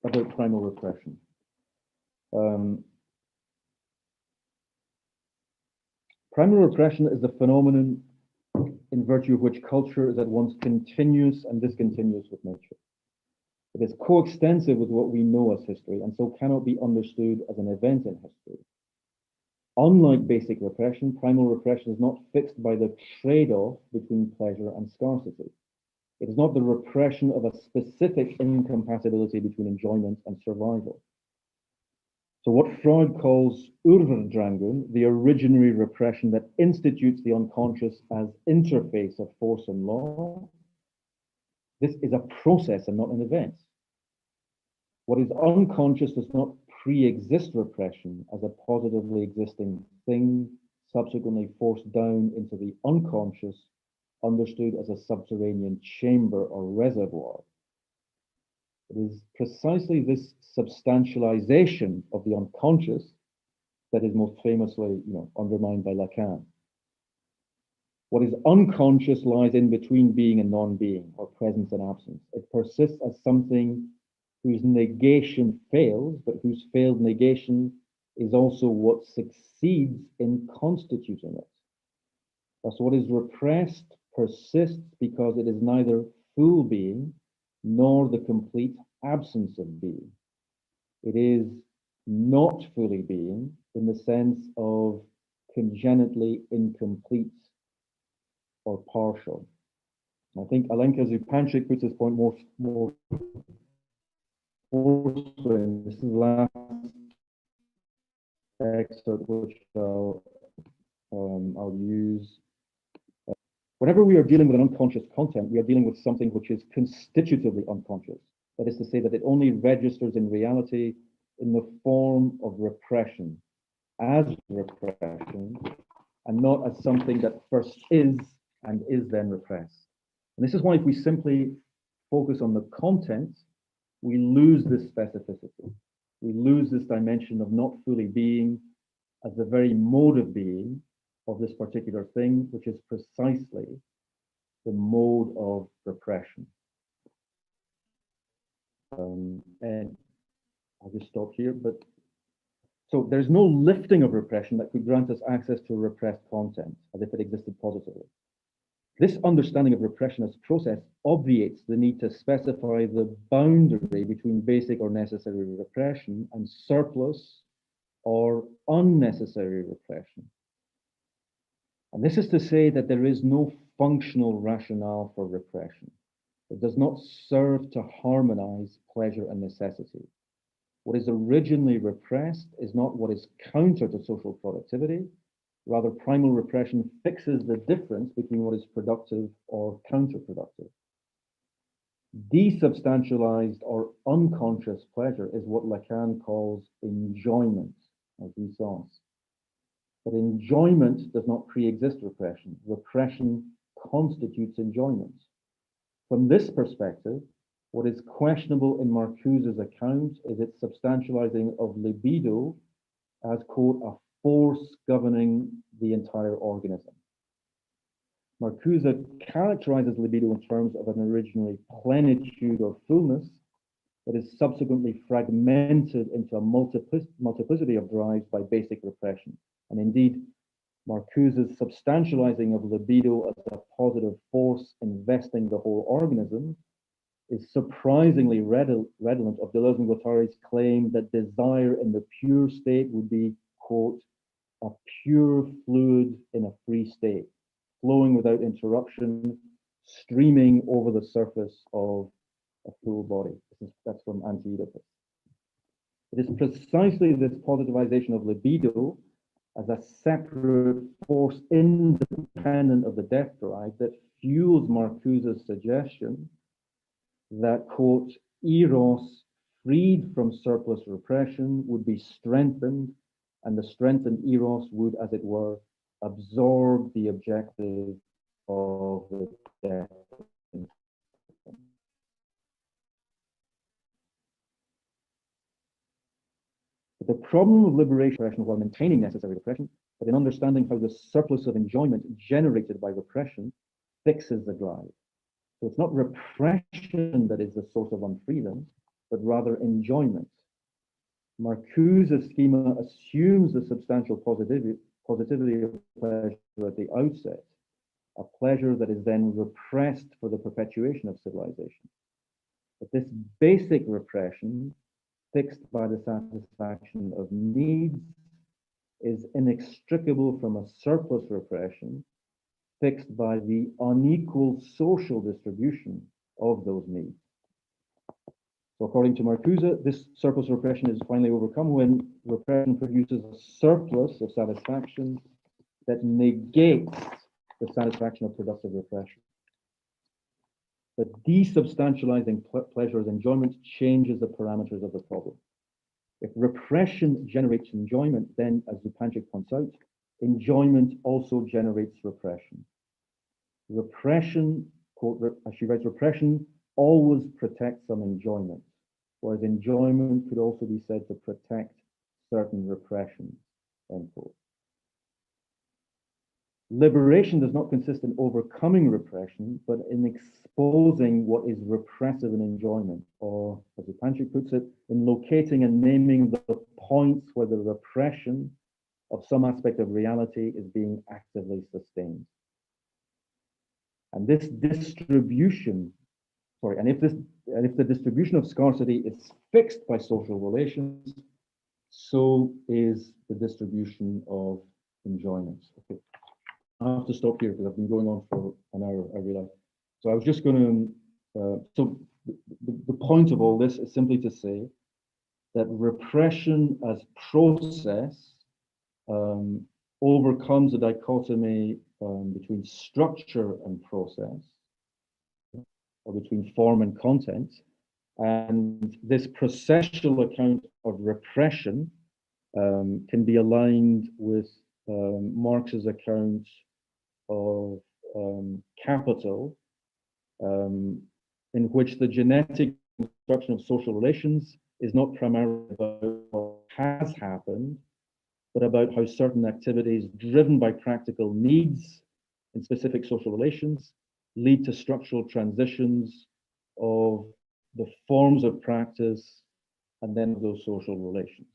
about primal repression. Primal repression is the phenomenon in virtue of which culture is at once continuous and discontinuous with nature. It is coextensive with what we know as history, and so cannot be understood as an event in history. Unlike basic repression, primal repression is not fixed by the trade-off between pleasure and scarcity. It is not the repression of a specific incompatibility between enjoyment and survival. So what Freud calls Urverdrangung, the originary repression that institutes the unconscious as interface of force and law, this is a process and not an event. What is unconscious does not pre-exist repression as a positively existing thing, subsequently forced down into the unconscious, understood as a subterranean chamber or reservoir. It is precisely this substantialization of the unconscious that is most famously, undermined by Lacan. What is unconscious lies in between being and non-being, or presence and absence. It persists as something whose negation fails, but whose failed negation is also what succeeds in constituting it. Thus, what is repressed persists because it is neither full being nor the complete absence of being. It is not fully being in the sense of congenitally incomplete or partial. I think Alenka Zupančič puts this point more forcefully. This is the last excerpt which I'll use. Whenever we are dealing with an unconscious content, we are dealing with something which is constitutively unconscious. That is to say that it only registers in reality in the form of repression, as repression, and not as something that first is and is then repressed. And this is why if we simply focus on the content, we lose this specificity. We lose this dimension of not fully being as the very mode of being of this particular thing, which is precisely the mode of repression. And I'll just stop here, so there's no lifting of repression that could grant us access to repressed content as if it existed positively. This understanding of repression as process obviates the need to specify the boundary between basic or necessary repression and surplus or unnecessary repression. And this is to say that there is no functional rationale for repression. It does not serve to harmonize pleasure and necessity. What is originally repressed is not what is counter to social productivity. Rather, primal repression fixes the difference between what is productive or counterproductive. Desubstantialized or unconscious pleasure is what Lacan calls enjoyment, or jouissance. But enjoyment does not pre-exist repression. Repression constitutes enjoyment. From this perspective, what is questionable in Marcuse's account is its substantializing of libido as, quote, a force governing the entire organism. Marcuse characterizes libido in terms of an originally plenitude or fullness that is subsequently fragmented into a multiplicity of drives by basic repression. And indeed, Marcuse's substantializing of libido as a positive force investing the whole organism is surprisingly redolent of Deleuze and Guattari's claim that desire in the pure state would be, quote, a pure fluid in a free state, flowing without interruption, streaming over the surface of a full body. That's from Anti-Oedipus. It is precisely this positivization of libido as a separate force independent of the death drive that fuels Marcuse's suggestion that, quote, eros freed from surplus repression would be strengthened, and the strengthened eros would, as it were, absorb the objective of the death. The problem of liberation while maintaining necessary repression, but in understanding how the surplus of enjoyment generated by repression fixes the drive. So it's not repression that is the source of unfreedom, but rather enjoyment. Marcuse's schema assumes the substantial positivity of pleasure at the outset, a pleasure that is then repressed for the perpetuation of civilization. But this basic repression, fixed by the satisfaction of needs, is inextricable from a surplus repression fixed by the unequal social distribution of those needs. So according to Marcuse, this surplus repression is finally overcome when repression produces a surplus of satisfaction that negates the satisfaction of productive repression. But desubstantializing pleasure as enjoyment changes the parameters of the problem. If repression generates enjoyment, then, as Zupančič points out, enjoyment also generates repression. Repression, quote, as she writes, repression always protects some enjoyment, whereas enjoyment could also be said to protect certain repressions, end quote. Liberation does not consist in overcoming repression, but in exposing what is repressive in enjoyment, or, as Zupančič puts it, in locating and naming the points where the repression of some aspect of reality is being actively sustained. And this distribution, if the distribution of scarcity is fixed by social relations, so is the distribution of enjoyment. Okay. I have to stop here because I've been going on for an hour, I realize. So I was just going to, so the point of all this is simply to say that repression as process overcomes the dichotomy between structure and process, or between form and content. And this processual account of repression can be aligned with Marx's account of capital, in which the genetic construction of social relations is not primarily about what has happened, but about how certain activities driven by practical needs in specific social relations lead to structural transitions of the forms of practice and then those social relations.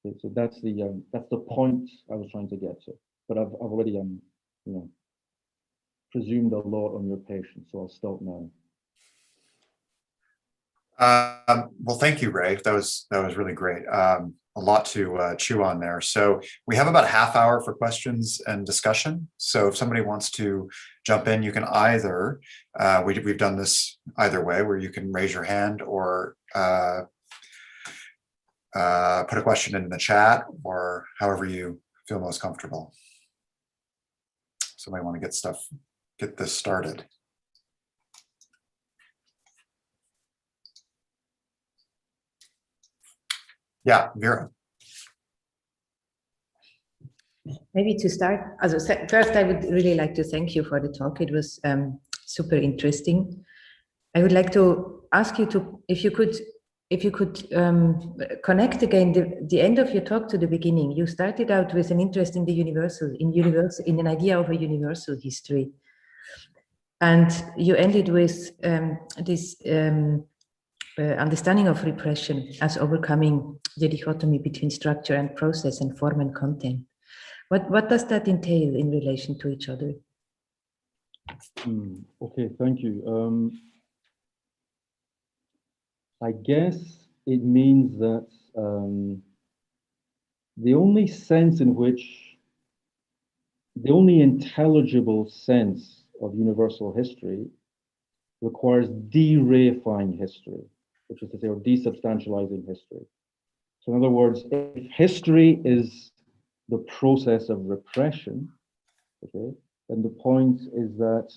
Okay, so that's the point I was trying to get to. But I've already presumed a lot on your patience, so I'll stop now. Well, thank you, Ray. That was really great. A lot to chew on there. So we have about a half hour for questions and discussion. So if somebody wants to jump in, you can either, we've done this either way, where you can raise your hand or put a question in the chat, or however you feel most comfortable. Somebody want to get this started. Yeah, Vera. Maybe to start, first I would really like to thank you for the talk. It was super interesting. I would like to ask you if you could connect again the end of your talk to the beginning. You started out with an interest in the universal, in an idea of a universal history, and you ended with this understanding of repression as overcoming the dichotomy between structure and process and form and content. What does that entail in relation to each other? Okay, thank you. I guess it means that the only intelligible sense of universal history requires de-reifying history, which is to say, or desubstantializing history. So in other words, if history is the process of repression, okay, then the point is that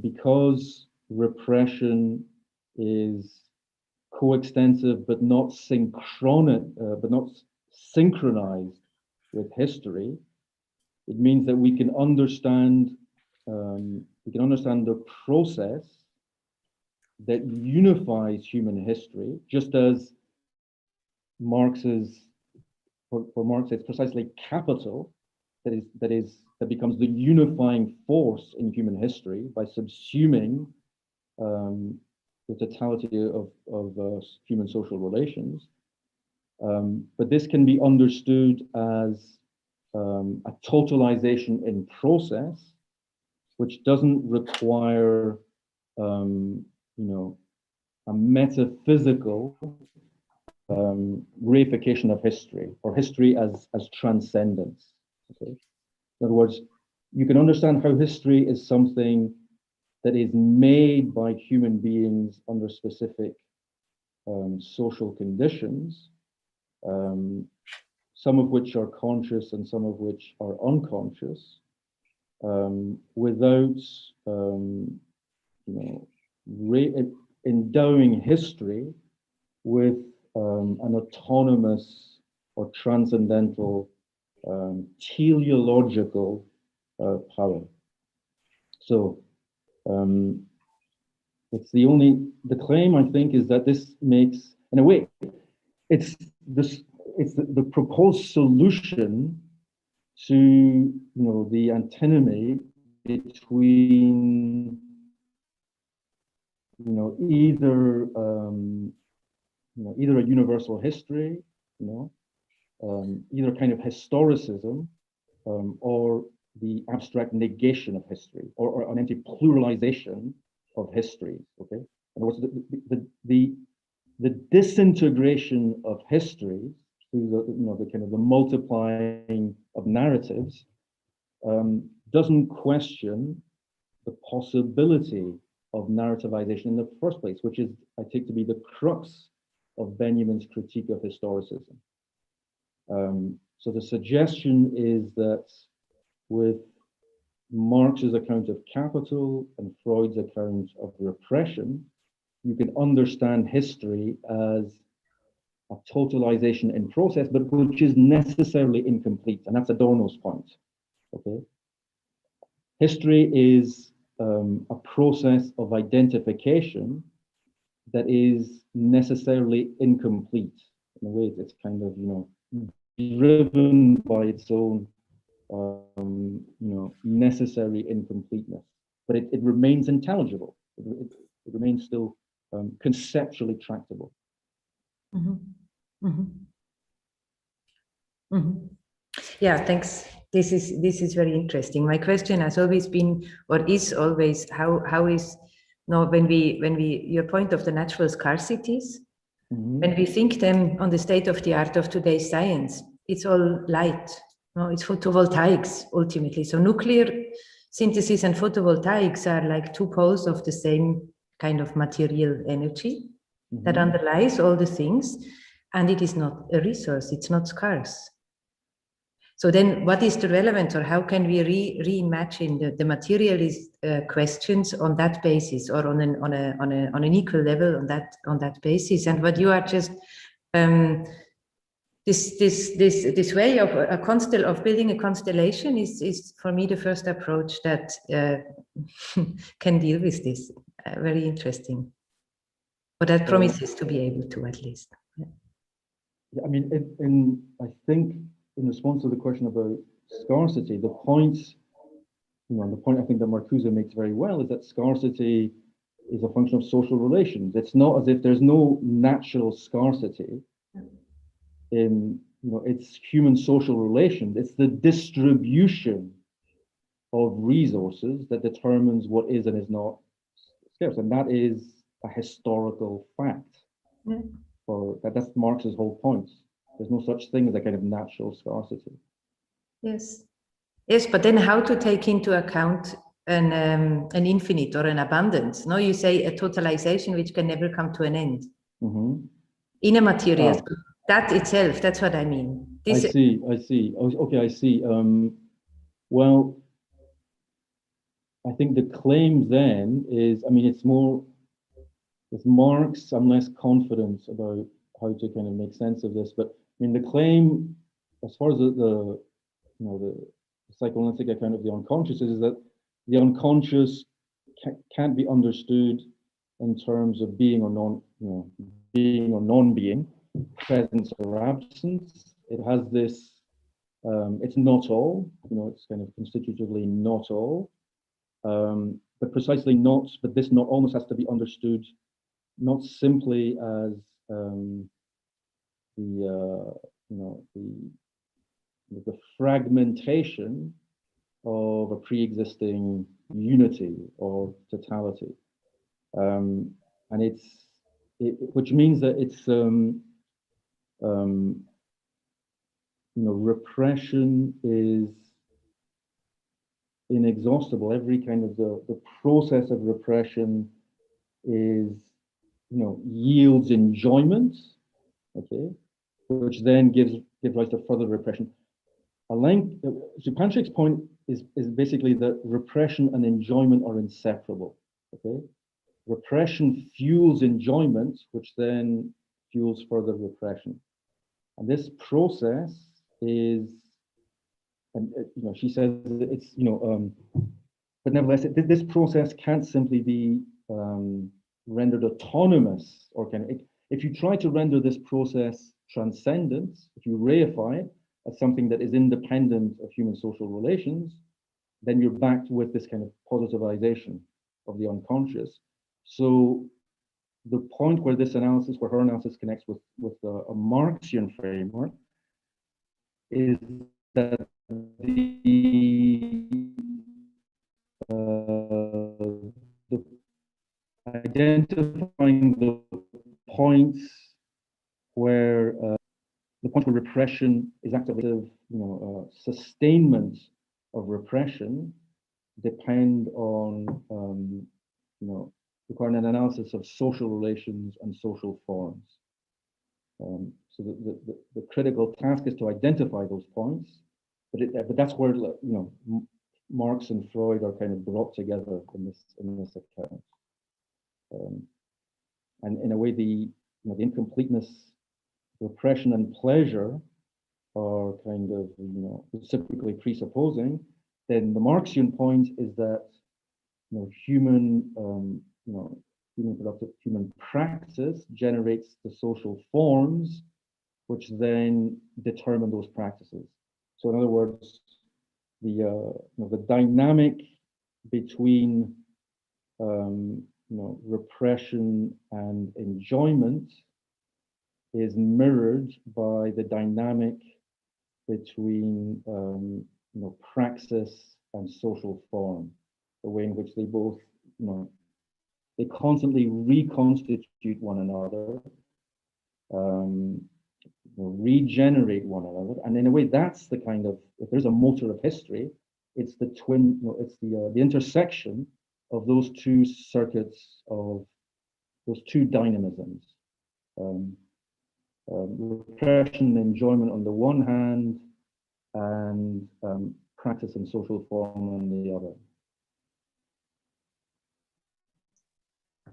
because repression is coextensive but not synchronized with history, it means that we can understand the process that unifies human history, just as for Marx, it's precisely capital that becomes the unifying force in human history by subsuming the totality of human social relations. But this can be understood as a totalization in process, which doesn't require, a metaphysical reification of history, or history as transcendence. Okay? In other words, you can understand how history is something that is made by human beings under specific social conditions, some of which are conscious and some of which are unconscious, without endowing history with an autonomous or transcendental teleological power. So it's the claim, I think, is that this makes, in a way, it's the proposed solution to the antinomy between either a universal history, either kind of historicism, or the abstract negation of history, or an anti-pluralization of history. Okay, in other words, the disintegration of history through the kind of the multiplying of narratives doesn't question the possibility of narrativization in the first place, which is, I take to be, the crux of Benjamin's critique of historicism. So the suggestion is that with Marx's account of capital and Freud's account of repression, you can understand history as a totalization in process, but which is necessarily incomplete, and that's Adorno's point. Okay, history is a process of identification that is necessarily incomplete. In a way, it's kind of driven by its own necessary incompleteness, but it remains intelligible. It remains still conceptually tractable. Mm-hmm. Mm-hmm. Mm-hmm. Yeah, thanks. This is very interesting. My question has always been, or is always, how is when we your point of the natural scarcities, when we think them on the state of the art of today's science, it's all light. No, it's photovoltaics ultimately. So nuclear synthesis and photovoltaics are like two poles of the same kind of material energy that underlies all the things, and it is not a resource. It's not scarce. So then, what is the relevance, or how can we reimagine the materialist questions on that basis, or on an equal level on that basis? And what you are just this way of building a constellation is for me the first approach that can deal with this. Very interesting. But that promises to be able to, at least. Yeah, I mean, I think in response to the question about scarcity, the point I think that Marcuse makes very well is that scarcity is a function of social relations. It's not as if there's no natural scarcity in it's human social relations. It's the distribution of resources that determines what is and is not scarce, and that is a historical fact. Yeah. That's Marx's whole point. There's no such thing as a kind of natural scarcity. Yes, but then how to take into account an infinite or an abundance? No, you say a totalization which can never come to an end. In a material, that itself, that's what I mean. I see. Okay, I see. Well, I think the claim then is, it's more, with Marx, I'm less confident about how to kind of make sense of this, but the claim, as far as the psychoanalytic account of the unconscious is that the unconscious can't be understood in terms of being or non-being, presence or absence. It has this It's not all, it's kind of constitutively not all, but precisely not, but this not almost has to be understood not simply as the fragmentation of a pre-existing unity or totality, and which means that it's repression is inexhaustible. Every kind of the process of repression is yields enjoyment, okay, which then gives rise to further repression. So Panchik's point is basically that repression and enjoyment are inseparable. Okay, repression fuels enjoyment, which then fuels further repression, and this process is, and she says it's but nevertheless, this process can't simply be rendered autonomous, or if you try to render this process transcendent, if you reify it as something that is independent of human social relations, then you're backed with this kind of positivization of the unconscious. So the point where her analysis connects with a Marxian framework is that identifying the points where repression is active, sustainment of repression depend on, requiring an analysis of social relations and social forms. So the critical task is to identify those points, but that's where Marx and Freud are kind of brought together in this account. And in a way, the incompleteness, repression, and pleasure are kind of reciprocally presupposing. Then the Marxian point is that human praxis generates the social forms, which then determine those practices. So in other words, the dynamic between repression and enjoyment is mirrored by the dynamic between praxis and social form, the way in which they both, they constantly reconstitute one another, regenerate one another, and in a way, that's the kind of, if there's a motor of history, it's the twin, it's the intersection of those two circuits, of those two dynamisms. Repression and enjoyment on the one hand, and practice and social form on the other.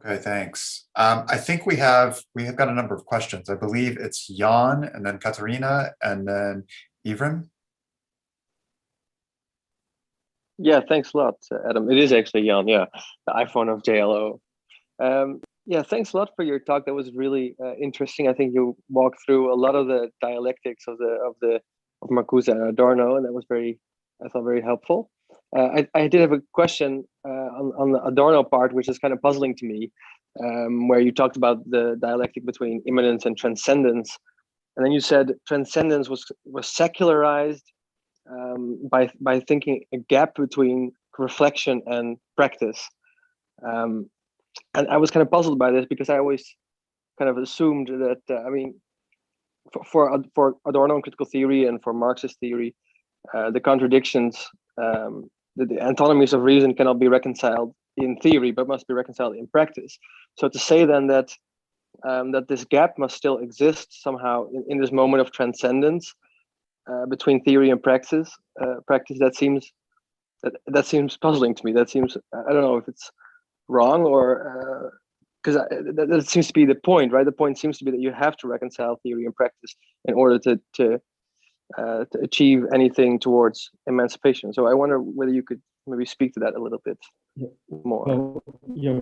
Okay, thanks. I think we have got a number of questions. I believe it's Jan, and then Katarina, and then Ivrim. Yeah, thanks a lot, Adam. It is actually Jan, yeah, the iPhone of JLO. Yeah, thanks a lot for your talk. That was really interesting. I think you walked through a lot of the dialectics of Marcuse and Adorno, and that was I thought very helpful. I did have a question on the Adorno part, which is kind of puzzling to me, where you talked about the dialectic between immanence and transcendence, and then you said transcendence was secularized by thinking a gap between reflection and practice. And I was kind of puzzled by this, because I always kind of assumed that, for Adorno and critical theory and for Marxist theory, the contradictions, the antinomies of reason cannot be reconciled in theory, but must be reconciled in practice. So to say then that that this gap must still exist somehow in this moment of transcendence between theory and practice, that seems puzzling to me. That seems, I don't know if it's wrong, or because that seems to be the point, right? The point seems to be that you have to reconcile theory and practice in order to achieve anything towards emancipation. So I wonder whether you could maybe speak to that a little bit more. Well, yeah,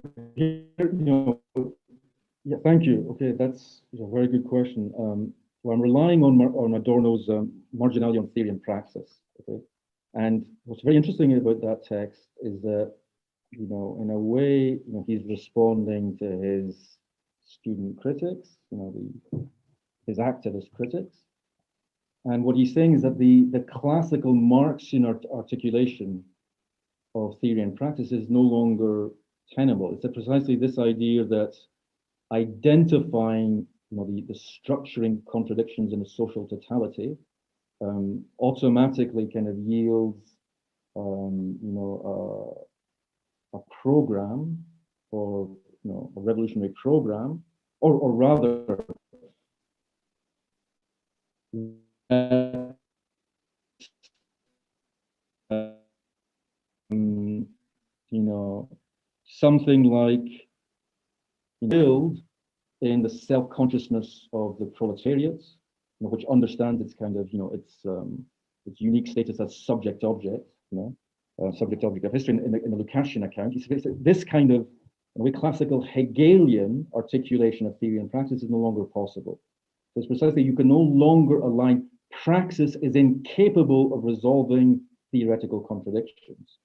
thank you. Okay, that's a very good question. So I'm relying on Adorno's Marginality on Theory and Praxis. Okay? And what's very interesting about that text is that, in a way, he's responding to his student critics, his activist critics. And what he's saying is that the classical Marxian articulation of theory and practice is no longer tenable. It's precisely this idea that identifying the structuring contradictions in a social totality automatically kind of yields a program, or a revolutionary program, or rather something like build in the self-consciousness of the proletariat, which understands its kind of its unique status as subject-object, subject-object of history. In the Lukashian account, this kind of classical Hegelian articulation of theory and practice is no longer possible. So it's precisely, you can no longer align, praxis is incapable of resolving theoretical contradictions.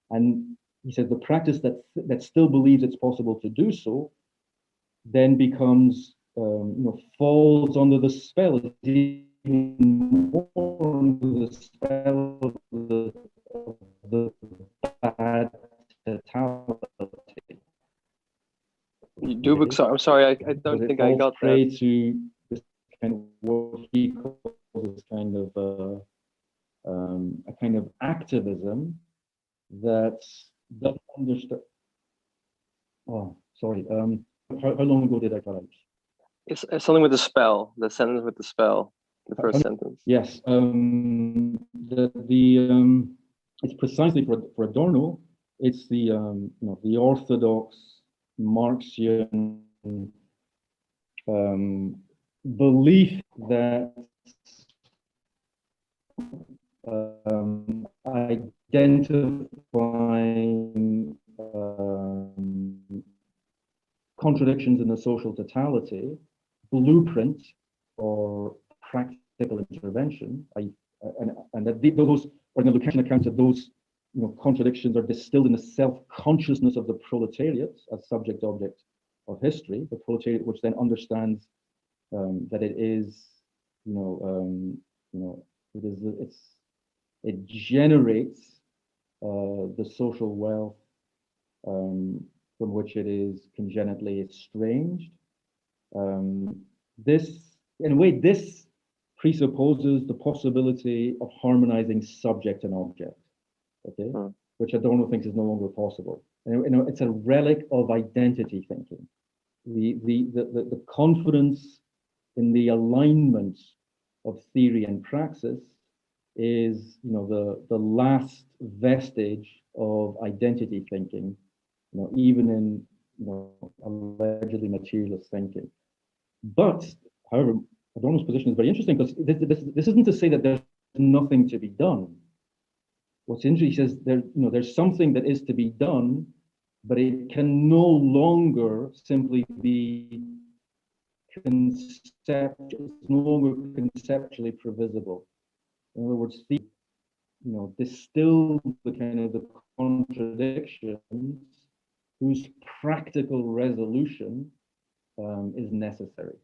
And he says the practice that still believes it's possible to do so then becomes, falls under the spell, even more under the spell of the bad totality. You do, I'm sorry, I don't think I got that. To this kind of what he calls this kind of a kind of activism that doesn't understand. Oh, sorry. How long ago did I cut out? It's something with the spell. The sentence with the spell. The first sentence. Yes. It's precisely for Adorno. It's the orthodox Marxian belief that identifying contradictions in the social totality, blueprint or practical intervention, and that those, or in the Lukashian account, that those contradictions are distilled in the self-consciousness of the proletariat as subject-object of history, the proletariat which then understands that it is, it generates the social wealth from which it is congenitally estranged. This, in a way, this presupposes the possibility of harmonizing subject and object, okay, which Adorno thinks is no longer possible. And it's a relic of identity thinking. The confidence in the alignment of theory and praxis is, the last vestige of identity thinking, even in allegedly materialist thinking. But, however, Adorno's position is very interesting, because this isn't to say that there's nothing to be done. What's interesting, he says there's something that is to be done, but it can no longer simply be conceptually previsible. In other words, distill the kind of the contradictions whose practical resolution is necessary.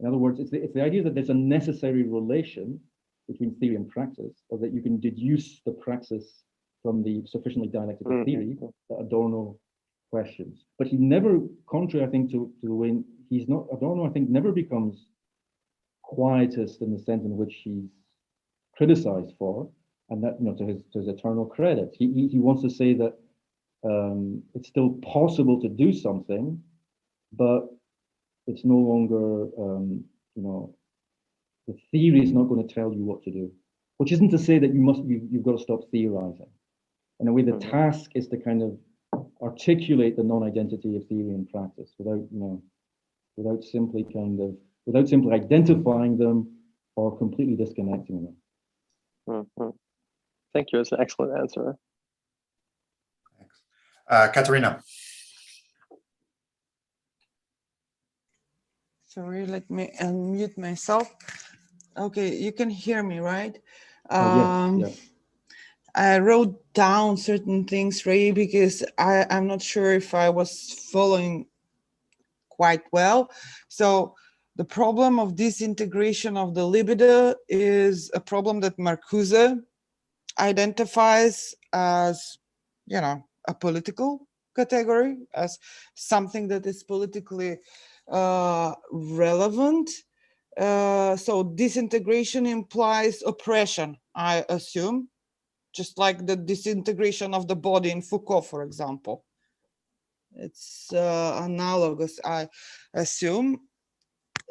In other words, it's the idea that there's a necessary relation between theory and praxis, or that you can deduce the praxis from the sufficiently dialectical theory that Adorno questions. But he never, contrary, I think, to the way he's not, Adorno, I think, never becomes quietist in the sense in which he's criticized for, and that, to his eternal credit. He wants to say that it's still possible to do something, but it's no longer, the theory is not going to tell you what to do, which isn't to say that you've got to stop theorizing. In a way, the task is to kind of articulate the non-identity of theory and practice without simply identifying them or completely disconnecting them. Thank you. It's an excellent answer. Thanks. Katerina. Sorry, let me unmute myself. Okay, you can hear me, right? Yes, yeah. I wrote down certain things, Ray, because I'm not sure if I was following quite well. So the problem of disintegration of the libido is a problem that Marcuse identifies as, you know, a political category, as something that is politically relevant. So disintegration implies oppression, I assume, just like the disintegration of the body in Foucault, for example. It's analogous, I assume.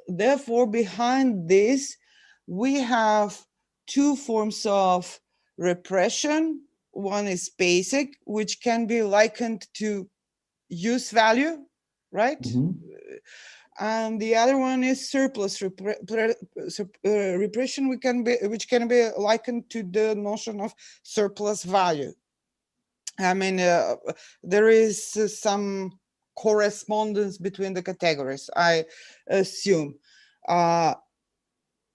Therefore, behind this, we have two forms of repression. One is basic, which can be likened to use value, right? Mm-hmm. And the other one is surplus repression, which can be likened to the notion of surplus value. I mean, there is some correspondence between the categories, I assume.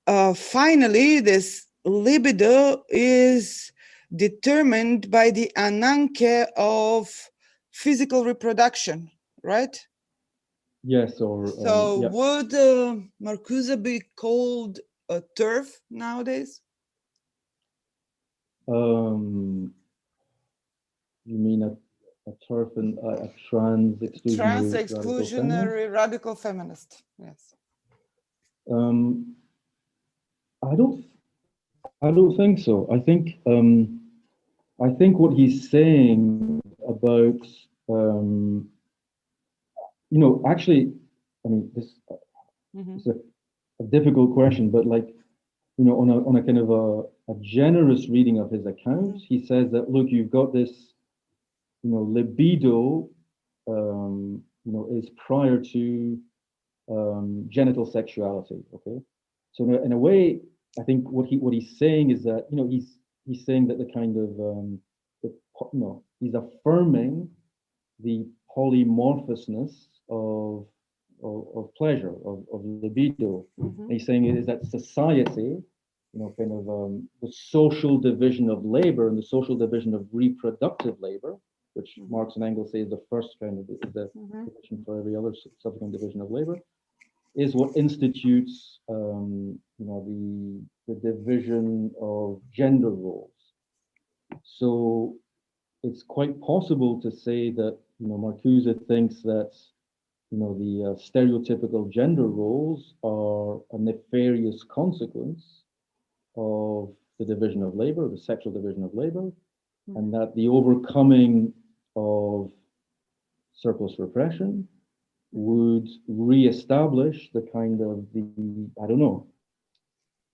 Finally, this libido is determined by the ananke of physical reproduction, right? Yes, or So yeah. would Marcuse be called a TERF nowadays? You mean a TERF and a Trans-exclusionary radical feminist, yes. I don't think so. I think what he's saying about you know, actually, I mean, this is a difficult question, but like, you know, on a kind of a generous reading of his account, he says that, look, you've got this, you know, libido, you know, is prior to genital sexuality. Okay, so in a way, I think what he's saying is that, you know, he's saying that the kind of you know, he's affirming the polymorphousness of pleasure, of libido. And he's saying is that society, you know, kind of the social division of labor and the social division of reproductive labor, which Marx and Engels say is the first kind of the division for every other subsequent division of labor, is what institutes, you know, the division of gender roles. So it's quite possible to say that, you know, Marcuse thinks that, you know, the stereotypical gender roles are a nefarious consequence of the division of labor, the sexual division of labor, and that the overcoming of surplus repression would reestablish the kind of the, I don't know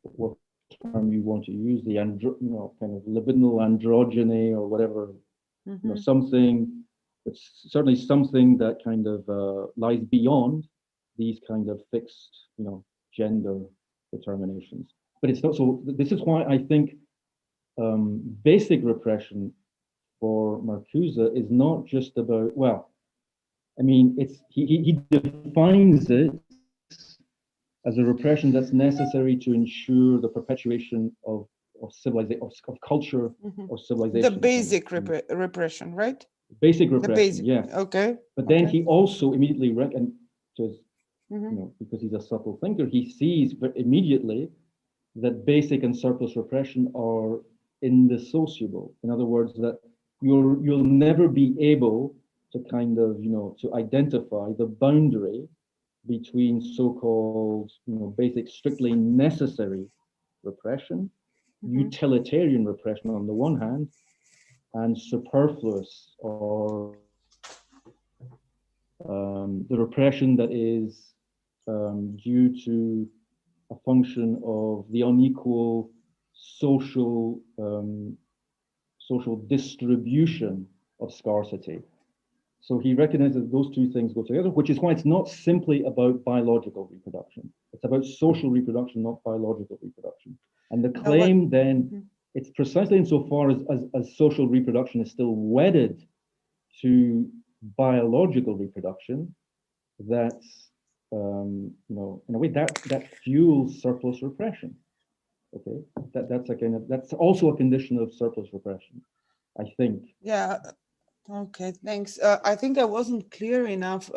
what term you want to use, the you know, kind of libidinal androgyny or whatever, you know, something, it's certainly something that kind of lies beyond these kind of fixed, you know, gender determinations. But it's not, so this is why I think basic repression for Marcuse is not just about, well, I mean, it's he defines it as a repression that's necessary to ensure the perpetuation of civilization, of culture, or civilization. The basic repression, right? Basic repression, yeah. Okay. But then he also immediately just, you know, because he's a subtle thinker, he sees immediately that basic and surplus repression are indissociable. In other words, that you'll never be able to kind of, you know, to identify the boundary between so-called, you know, basic, strictly necessary repression, utilitarian repression on the one hand, and superfluous, or the repression that is due to a function of the unequal social distribution of scarcity. So he recognizes those two things go together, which is why it's not simply about biological reproduction. It's about social reproduction, not biological reproduction. And the claim then, it's precisely insofar as social reproduction is still wedded to biological reproduction that in a way that fuels surplus repression. Okay, that's also a condition of surplus repression, I think. Yeah. Okay, thanks. I think I wasn't clear enough.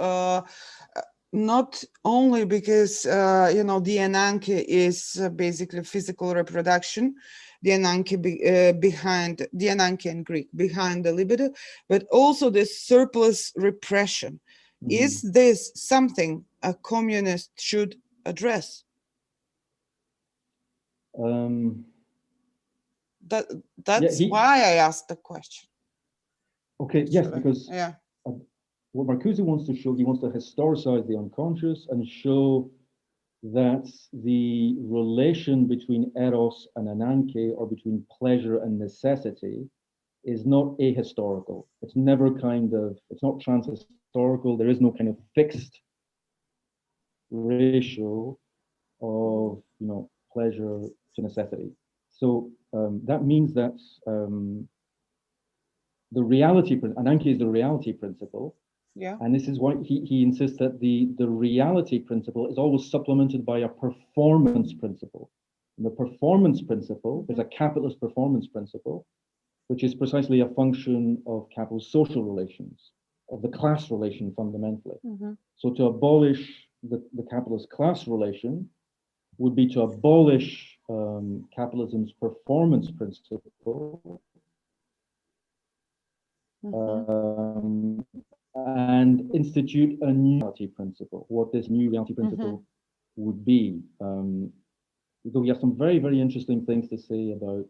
Not only because the Ananke is basically physical reproduction, the Ananke behind the Ananke in Greek behind the libido, but also the surplus repression. Mm-hmm. Is this something a communist should address? That's why I asked the question. Okay, yes, because yeah. What Marcuse wants to show, he wants to historicize the unconscious and show that the relation between eros and ananke, or between pleasure and necessity, is not ahistorical. It's never it's not transhistorical. There is no kind of fixed ratio of pleasure to necessity. So that means that the reality, Ananke is the reality principle. Yeah. And this is why he insists that the reality principle is always supplemented by a performance principle. And the performance principle is a capitalist performance principle, which is precisely a function of capitalist social relations, of the class relation fundamentally. Mm-hmm. So to abolish the capitalist class relation would be to abolish capitalism's performance principle. Mm-hmm. And institute a new reality principle. What this new reality principle would be. Though we have some very, very interesting things to say about,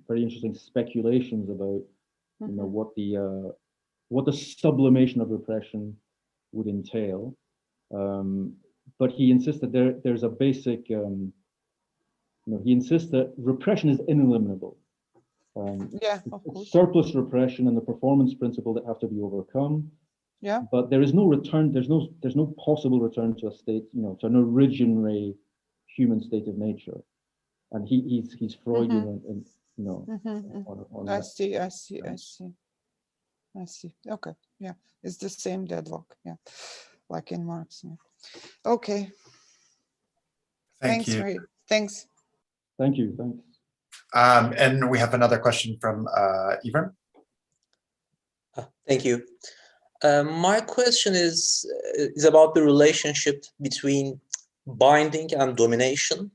very interesting speculations about, what the sublimation of repression would entail. But he insists that there's a basic, he insists that repression is ineliminable. Yeah, of course. Surplus repression and the performance principle that have to be overcome. Yeah. But there is no return. There's no possible return to a state, to an originary human state of nature. And he's Freudian, and on I that. see. Okay. Yeah, it's the same deadlock. Yeah, like in Marx. Yeah. Okay. Thank you. Ray. Thanks. Thank you. Thanks. And we have another question from Ivan. Thank you. My question is about the relationship between binding and domination.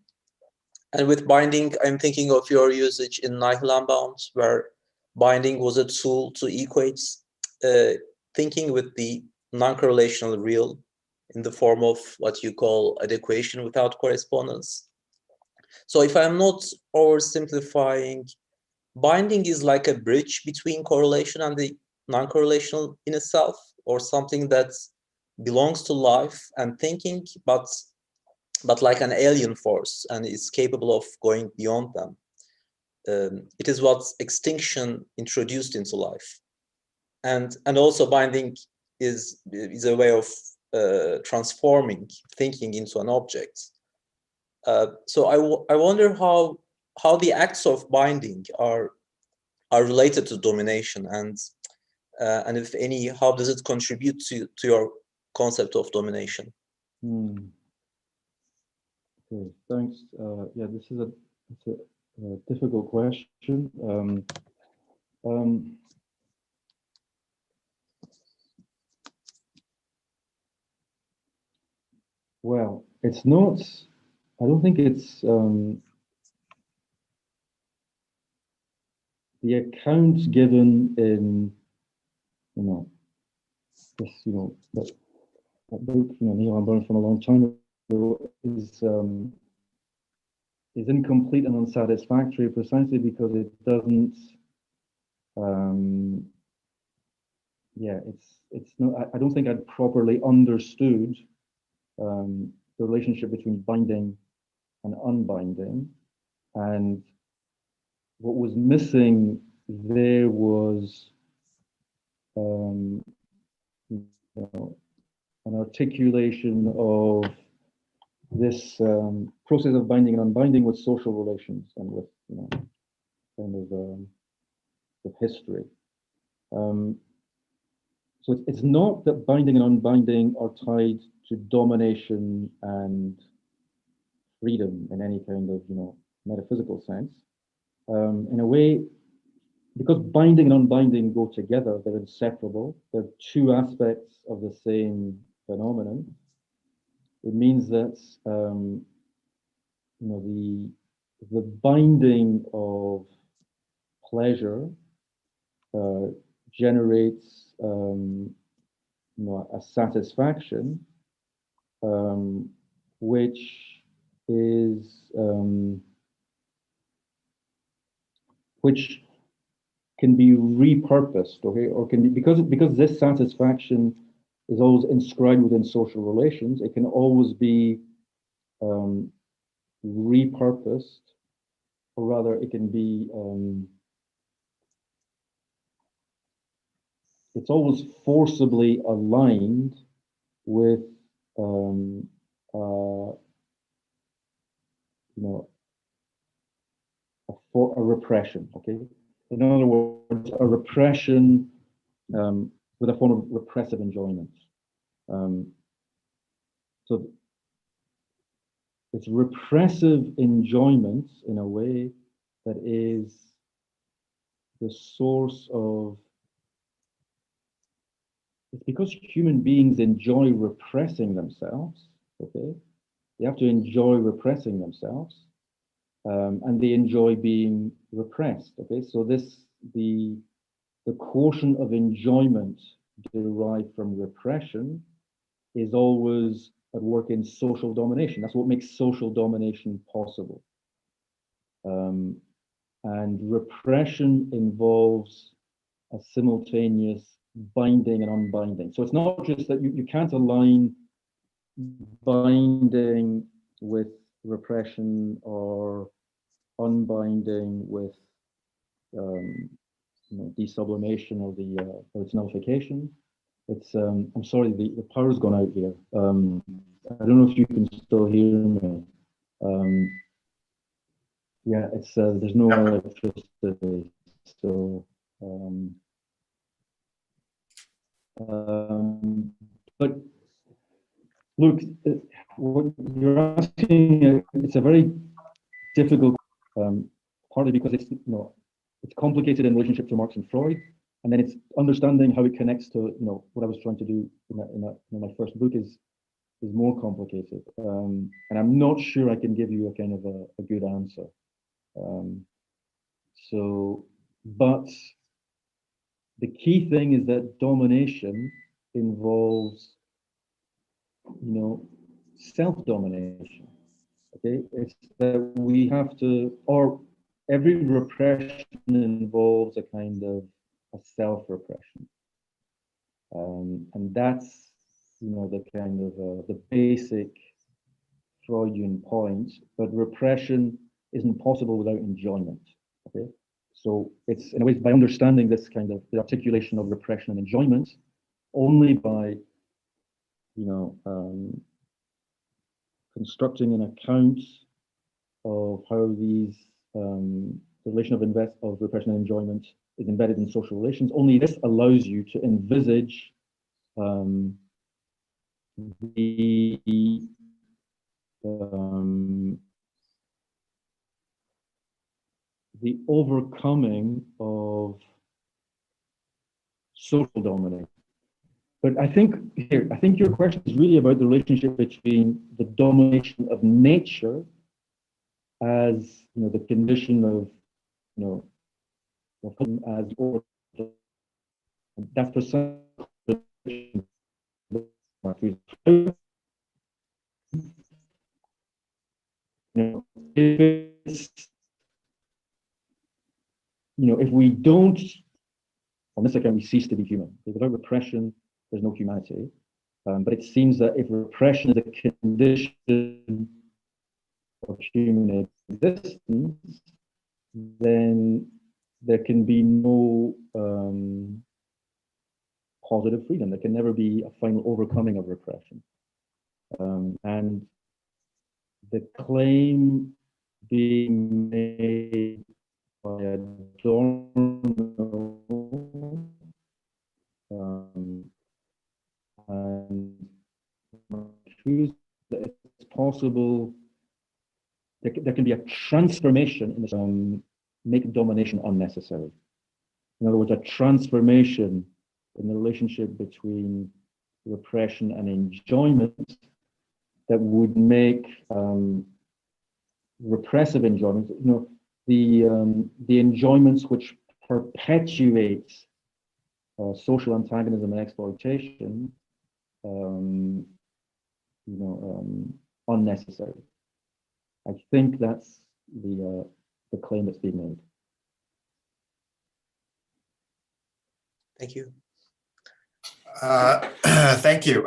And with binding, I'm thinking of your usage in Nihil Unbound, where binding was a tool to equate thinking with the non-correlational real in the form of what you call adequation without correspondence. So if I'm not oversimplifying, binding is like a bridge between correlation and the non-correlational in itself, or something that belongs to life and thinking, but like an alien force and is capable of going beyond them. It is what extinction introduced into life. And also binding is a way of transforming thinking into an object. So I wonder how the acts of binding are related to domination, and if any, how does it contribute to your concept of domination? Okay, thanks. Yeah, this is a difficult question. Well, it's not. I don't think it's the accounts given in this that book Nihil Unbound from a long time ago is incomplete and unsatisfactory precisely because it doesn't. Yeah, it's not. I don't think I'd properly understood the relationship between binding and unbinding, and what was missing there was an articulation of this process of binding and unbinding with social relations and with with history. So it's not that binding and unbinding are tied to domination and freedom in any kind of, metaphysical sense. In a way, because binding and unbinding go together, they're inseparable. They're two aspects of the same phenomenon. It means that the binding of pleasure generates a satisfaction, which can be repurposed, okay, or can be because this satisfaction is always inscribed within social relations. It can always be repurposed, or rather, it can be. It's always forcibly aligned with, a repression. Okay, in other words, a repression with a form of repressive enjoyment. So it's repressive enjoyment in a way that is the source of. It's because human beings enjoy repressing themselves. Okay, they have to enjoy repressing themselves. And they enjoy being repressed. Okay, so the quotient of enjoyment derived from repression is always at work in social domination. That's what makes social domination possible. And repression involves a simultaneous binding and unbinding. So it's not just that you can't align binding with repression or unbinding with desublimation or its nullification. It's I'm sorry, the power's gone out here. I don't know if you can still hear me. Yeah, it's there's no electricity, so but look, what you're asking, it's a very difficult, partly because it's it's complicated in relationship to Marx and Freud, and then it's understanding how it connects to what I was trying to do in my first book is more complicated, and I'm not sure I can give you a kind of a good answer. But the key thing is that domination involves self-domination. Okay, it's that we have to, or every repression involves a kind of a self-repression, and that's the kind of the basic Freudian point. But repression isn't possible without enjoyment. Okay, so it's in a way by understanding this kind of the articulation of repression and enjoyment, only by constructing an account of how these the relation of repression and enjoyment is embedded in social relations. Only this allows you to envisage the overcoming of social domination. But I think your question is really about the relationship between the domination of nature as the condition of as order. That's precisely if we don't, on this account, we cease to be human. Without repression, there's no humanity. But it seems that if repression is a condition of human existence, then there can be no positive freedom. There can never be a final overcoming of repression. And the claim being made by Adorno and possible, there can be a transformation in this, make domination unnecessary. In other words, a transformation in the relationship between repression and enjoyment that would make repressive enjoyment, the enjoyments which perpetuate social antagonism and exploitation, unnecessary. I think that's the claim that's being made. Thank you. Thank you.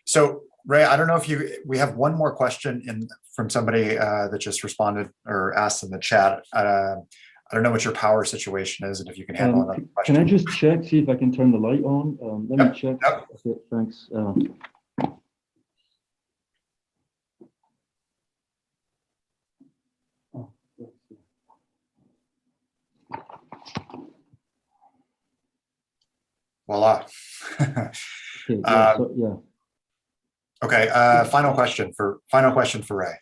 So Ray, I don't know if we have one more question from somebody that just responded or asked in the chat. I don't know what your power situation is and if you can handle another question. Can I just check, see if I can turn the light on? Let me check. Yep. Okay, thanks. Voila. Okay, yeah, yeah. Okay, final question for Ray.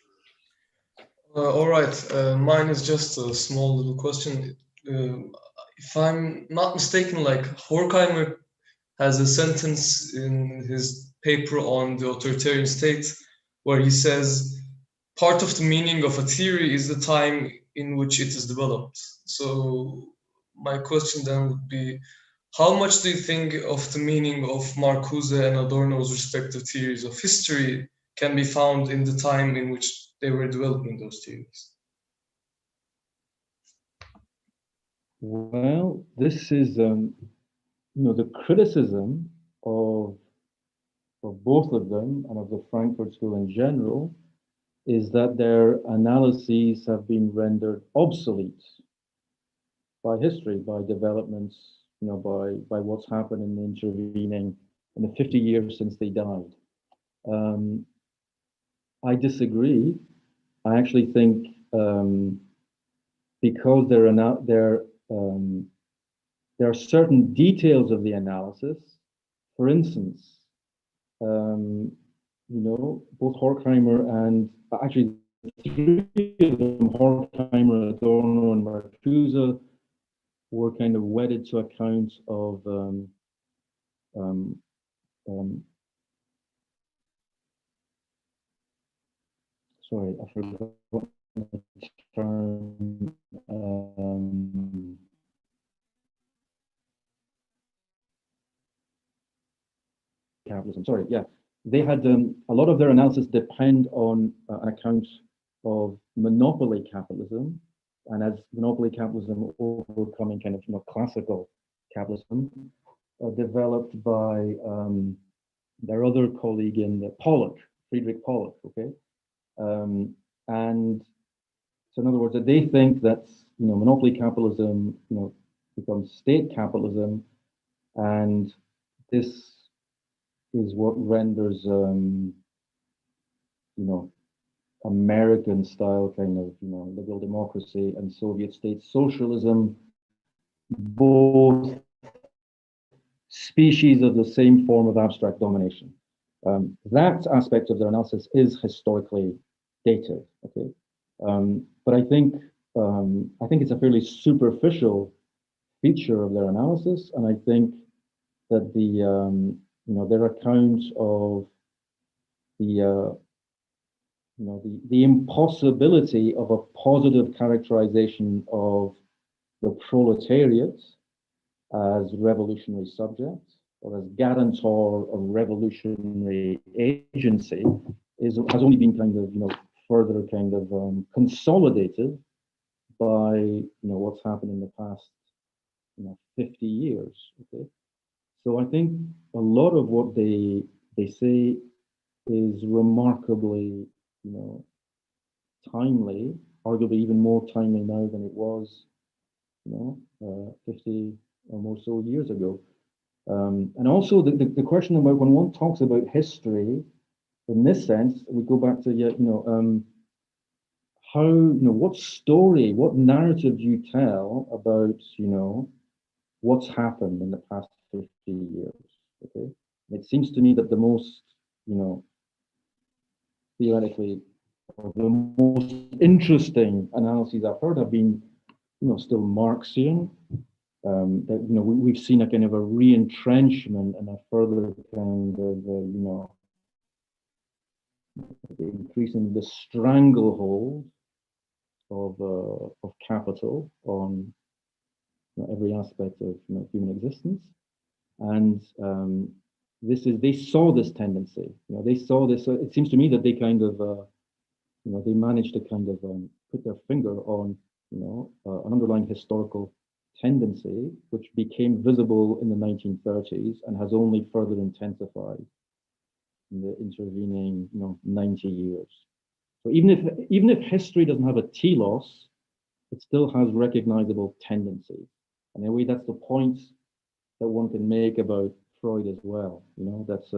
All right, mine is just a small little question. If I'm not mistaken, like Horkheimer has a sentence in his paper on the authoritarian state where he says, part of the meaning of a theory is the time in which it is developed. So my question then would be, how much do you think of the meaning of Marcuse and Adorno's respective theories of history can be found in the time in which they were developing those theories? Well, this is, the criticism of both of them and of the Frankfurt School in general is that their analyses have been rendered obsolete by history, by developments, by what's happened in the intervening, in the 50 years since they died. I disagree. I actually think because there are certain details of the analysis. For instance, both Horkheimer and actually three of them, Horkheimer, Adorno, and Marcuse, were kind of wedded to accounts of sorry, I forgot the term. Capitalism. Sorry, yeah, they had a lot of their analysis depend on an account of monopoly capitalism, and as monopoly capitalism overcoming kind of classical capitalism, developed by their other colleague in Pollock, Friedrich Pollock. Okay, and so in other words, they think that monopoly capitalism becomes state capitalism, and this is what renders American style kind of liberal democracy and Soviet state socialism both species of the same form of abstract domination. That aspect of their analysis is historically dated. Okay, but I think it's a fairly superficial feature of their analysis, and I think that their account of the impossibility of a positive characterization of the proletariat as revolutionary subject or as guarantor of revolutionary agency has only been kind of further kind of consolidated by what's happened in the past 50 years. Okay. So I think a lot of what they say is remarkably, timely, arguably even more timely now than it was, 50 or more so years ago. And also the question about when one talks about history, in this sense, we go back to how, what story, what narrative do you tell about, what's happened in the past 50 years, okay? It seems to me that the most, theoretically the most interesting analyses I've heard have been, still Marxian. That we've seen a kind of a re-entrenchment and a further kind of increasing the stranglehold of capital on every aspect of human existence, and they saw this tendency. They saw this. It seems to me that they kind of they managed to kind of put their finger on an underlying historical tendency which became visible in the 1930s and has only further intensified in the intervening 90 years. So even if history doesn't have a telos, it still has recognizable tendencies. And in a way, that's the point that one can make about Freud as well. That's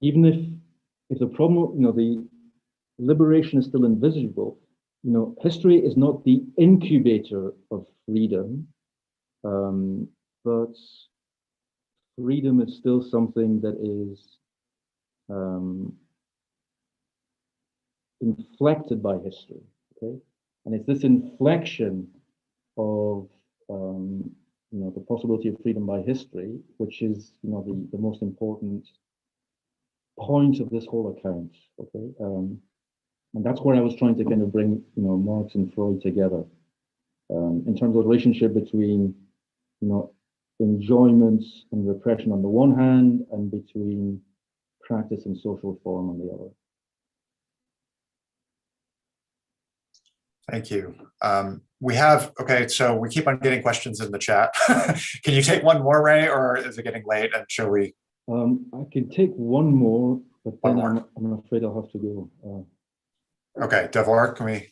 even if the problem, the liberation is still invisible, history is not the incubator of freedom, but freedom is still something that is inflected by history, okay? And it's this inflection of the possibility of freedom by history, which is the most important point of this whole account, okay? And that's where I was trying to kind of bring Marx and Freud together in terms of the relationship between enjoyment and repression on the one hand, and between practice and social reform on the other. Thank you. So we keep on getting questions in the chat. Can you take one more, Ray, or is it getting late? And shall we? I can take one more, but then I'm afraid I'll have to go. Okay, Devor, can we?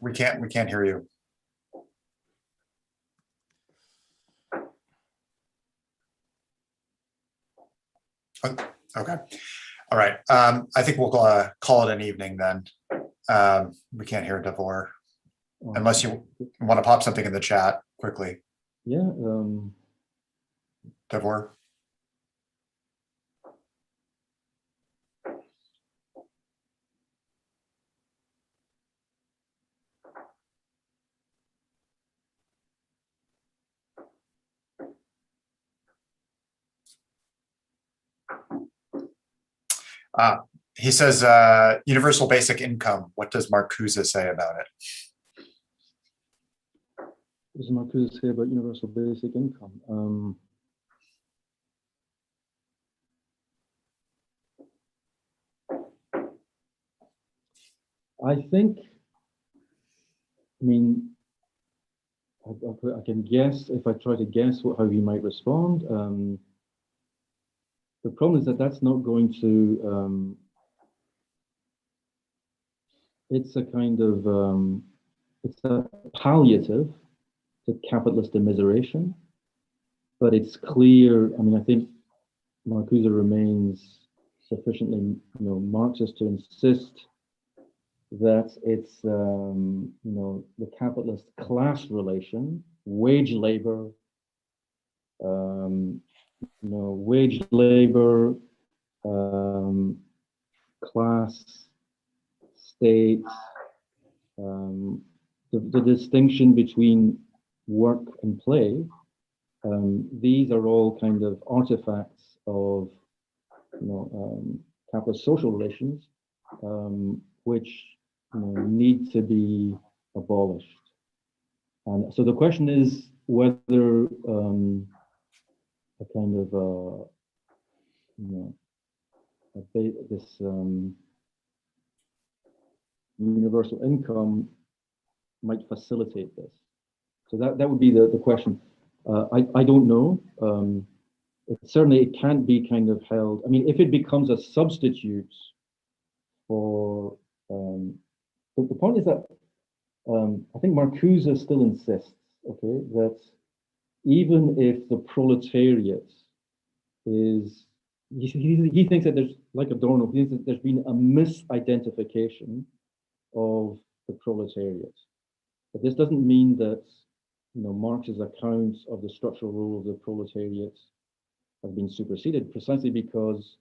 We can't hear you. Okay. All right. I think we'll call it an evening then. We can't hear Devor unless you want to pop something in the chat quickly. Yeah. Devor. He says universal basic income. What does Marcuse say about it? What does Marcuse say about universal basic income? I think, I can guess, if I try to guess how he might respond. The problem is that that's not going to, it's a kind of, it's a palliative to capitalist immiseration, but it's clear, I think Marcuse remains sufficiently, Marxist to insist that it's, the capitalist class relation, wage labor, wage labor, class, state, the distinction between work and play, these are all kind of artifacts of capitalist social relations, which need to be abolished. And so the question is whether a kind of this universal income might facilitate this. So that would be the question. I don't know. It can't be kind of held. If it becomes a substitute for, the point is that I think Marcuse still insists, okay, that even if the proletariat is, he thinks that there's, like Adorno, he thinks that there's been a misidentification of the proletariat. But this doesn't mean that Marx's account of the structural role of the proletariat has been superseded precisely because,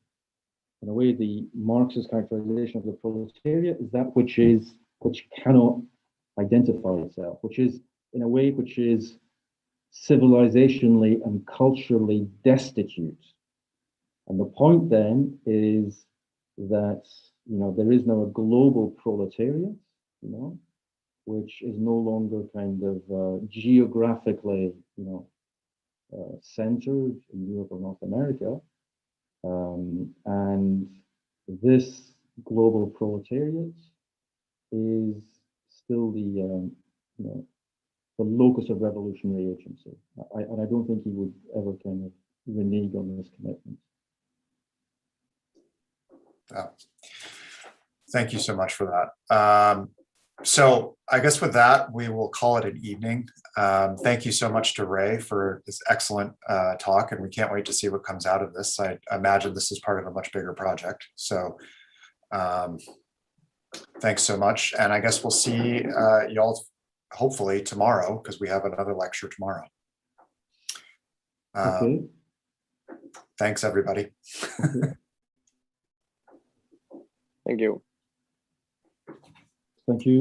in a way, the Marxist characterization of the proletariat is that which cannot identify itself, which is civilizationally and culturally destitute. And the point then is that there is now a global proletariat, which is no longer kind of geographically, centered in Europe or North America. And this global proletariat is still the locus of revolutionary agency. And I don't think he would ever kind of renege on this commitment. Thank you so much for that. So I guess with that, we will call it an evening. Thank you so much to Ray for this excellent talk, and we can't wait to see what comes out of this. I imagine this is part of a much bigger project. So thanks so much. And I guess we'll see y'all hopefully tomorrow, because we have another lecture tomorrow. Okay. Thanks, everybody. Okay. Thank you. Thank you.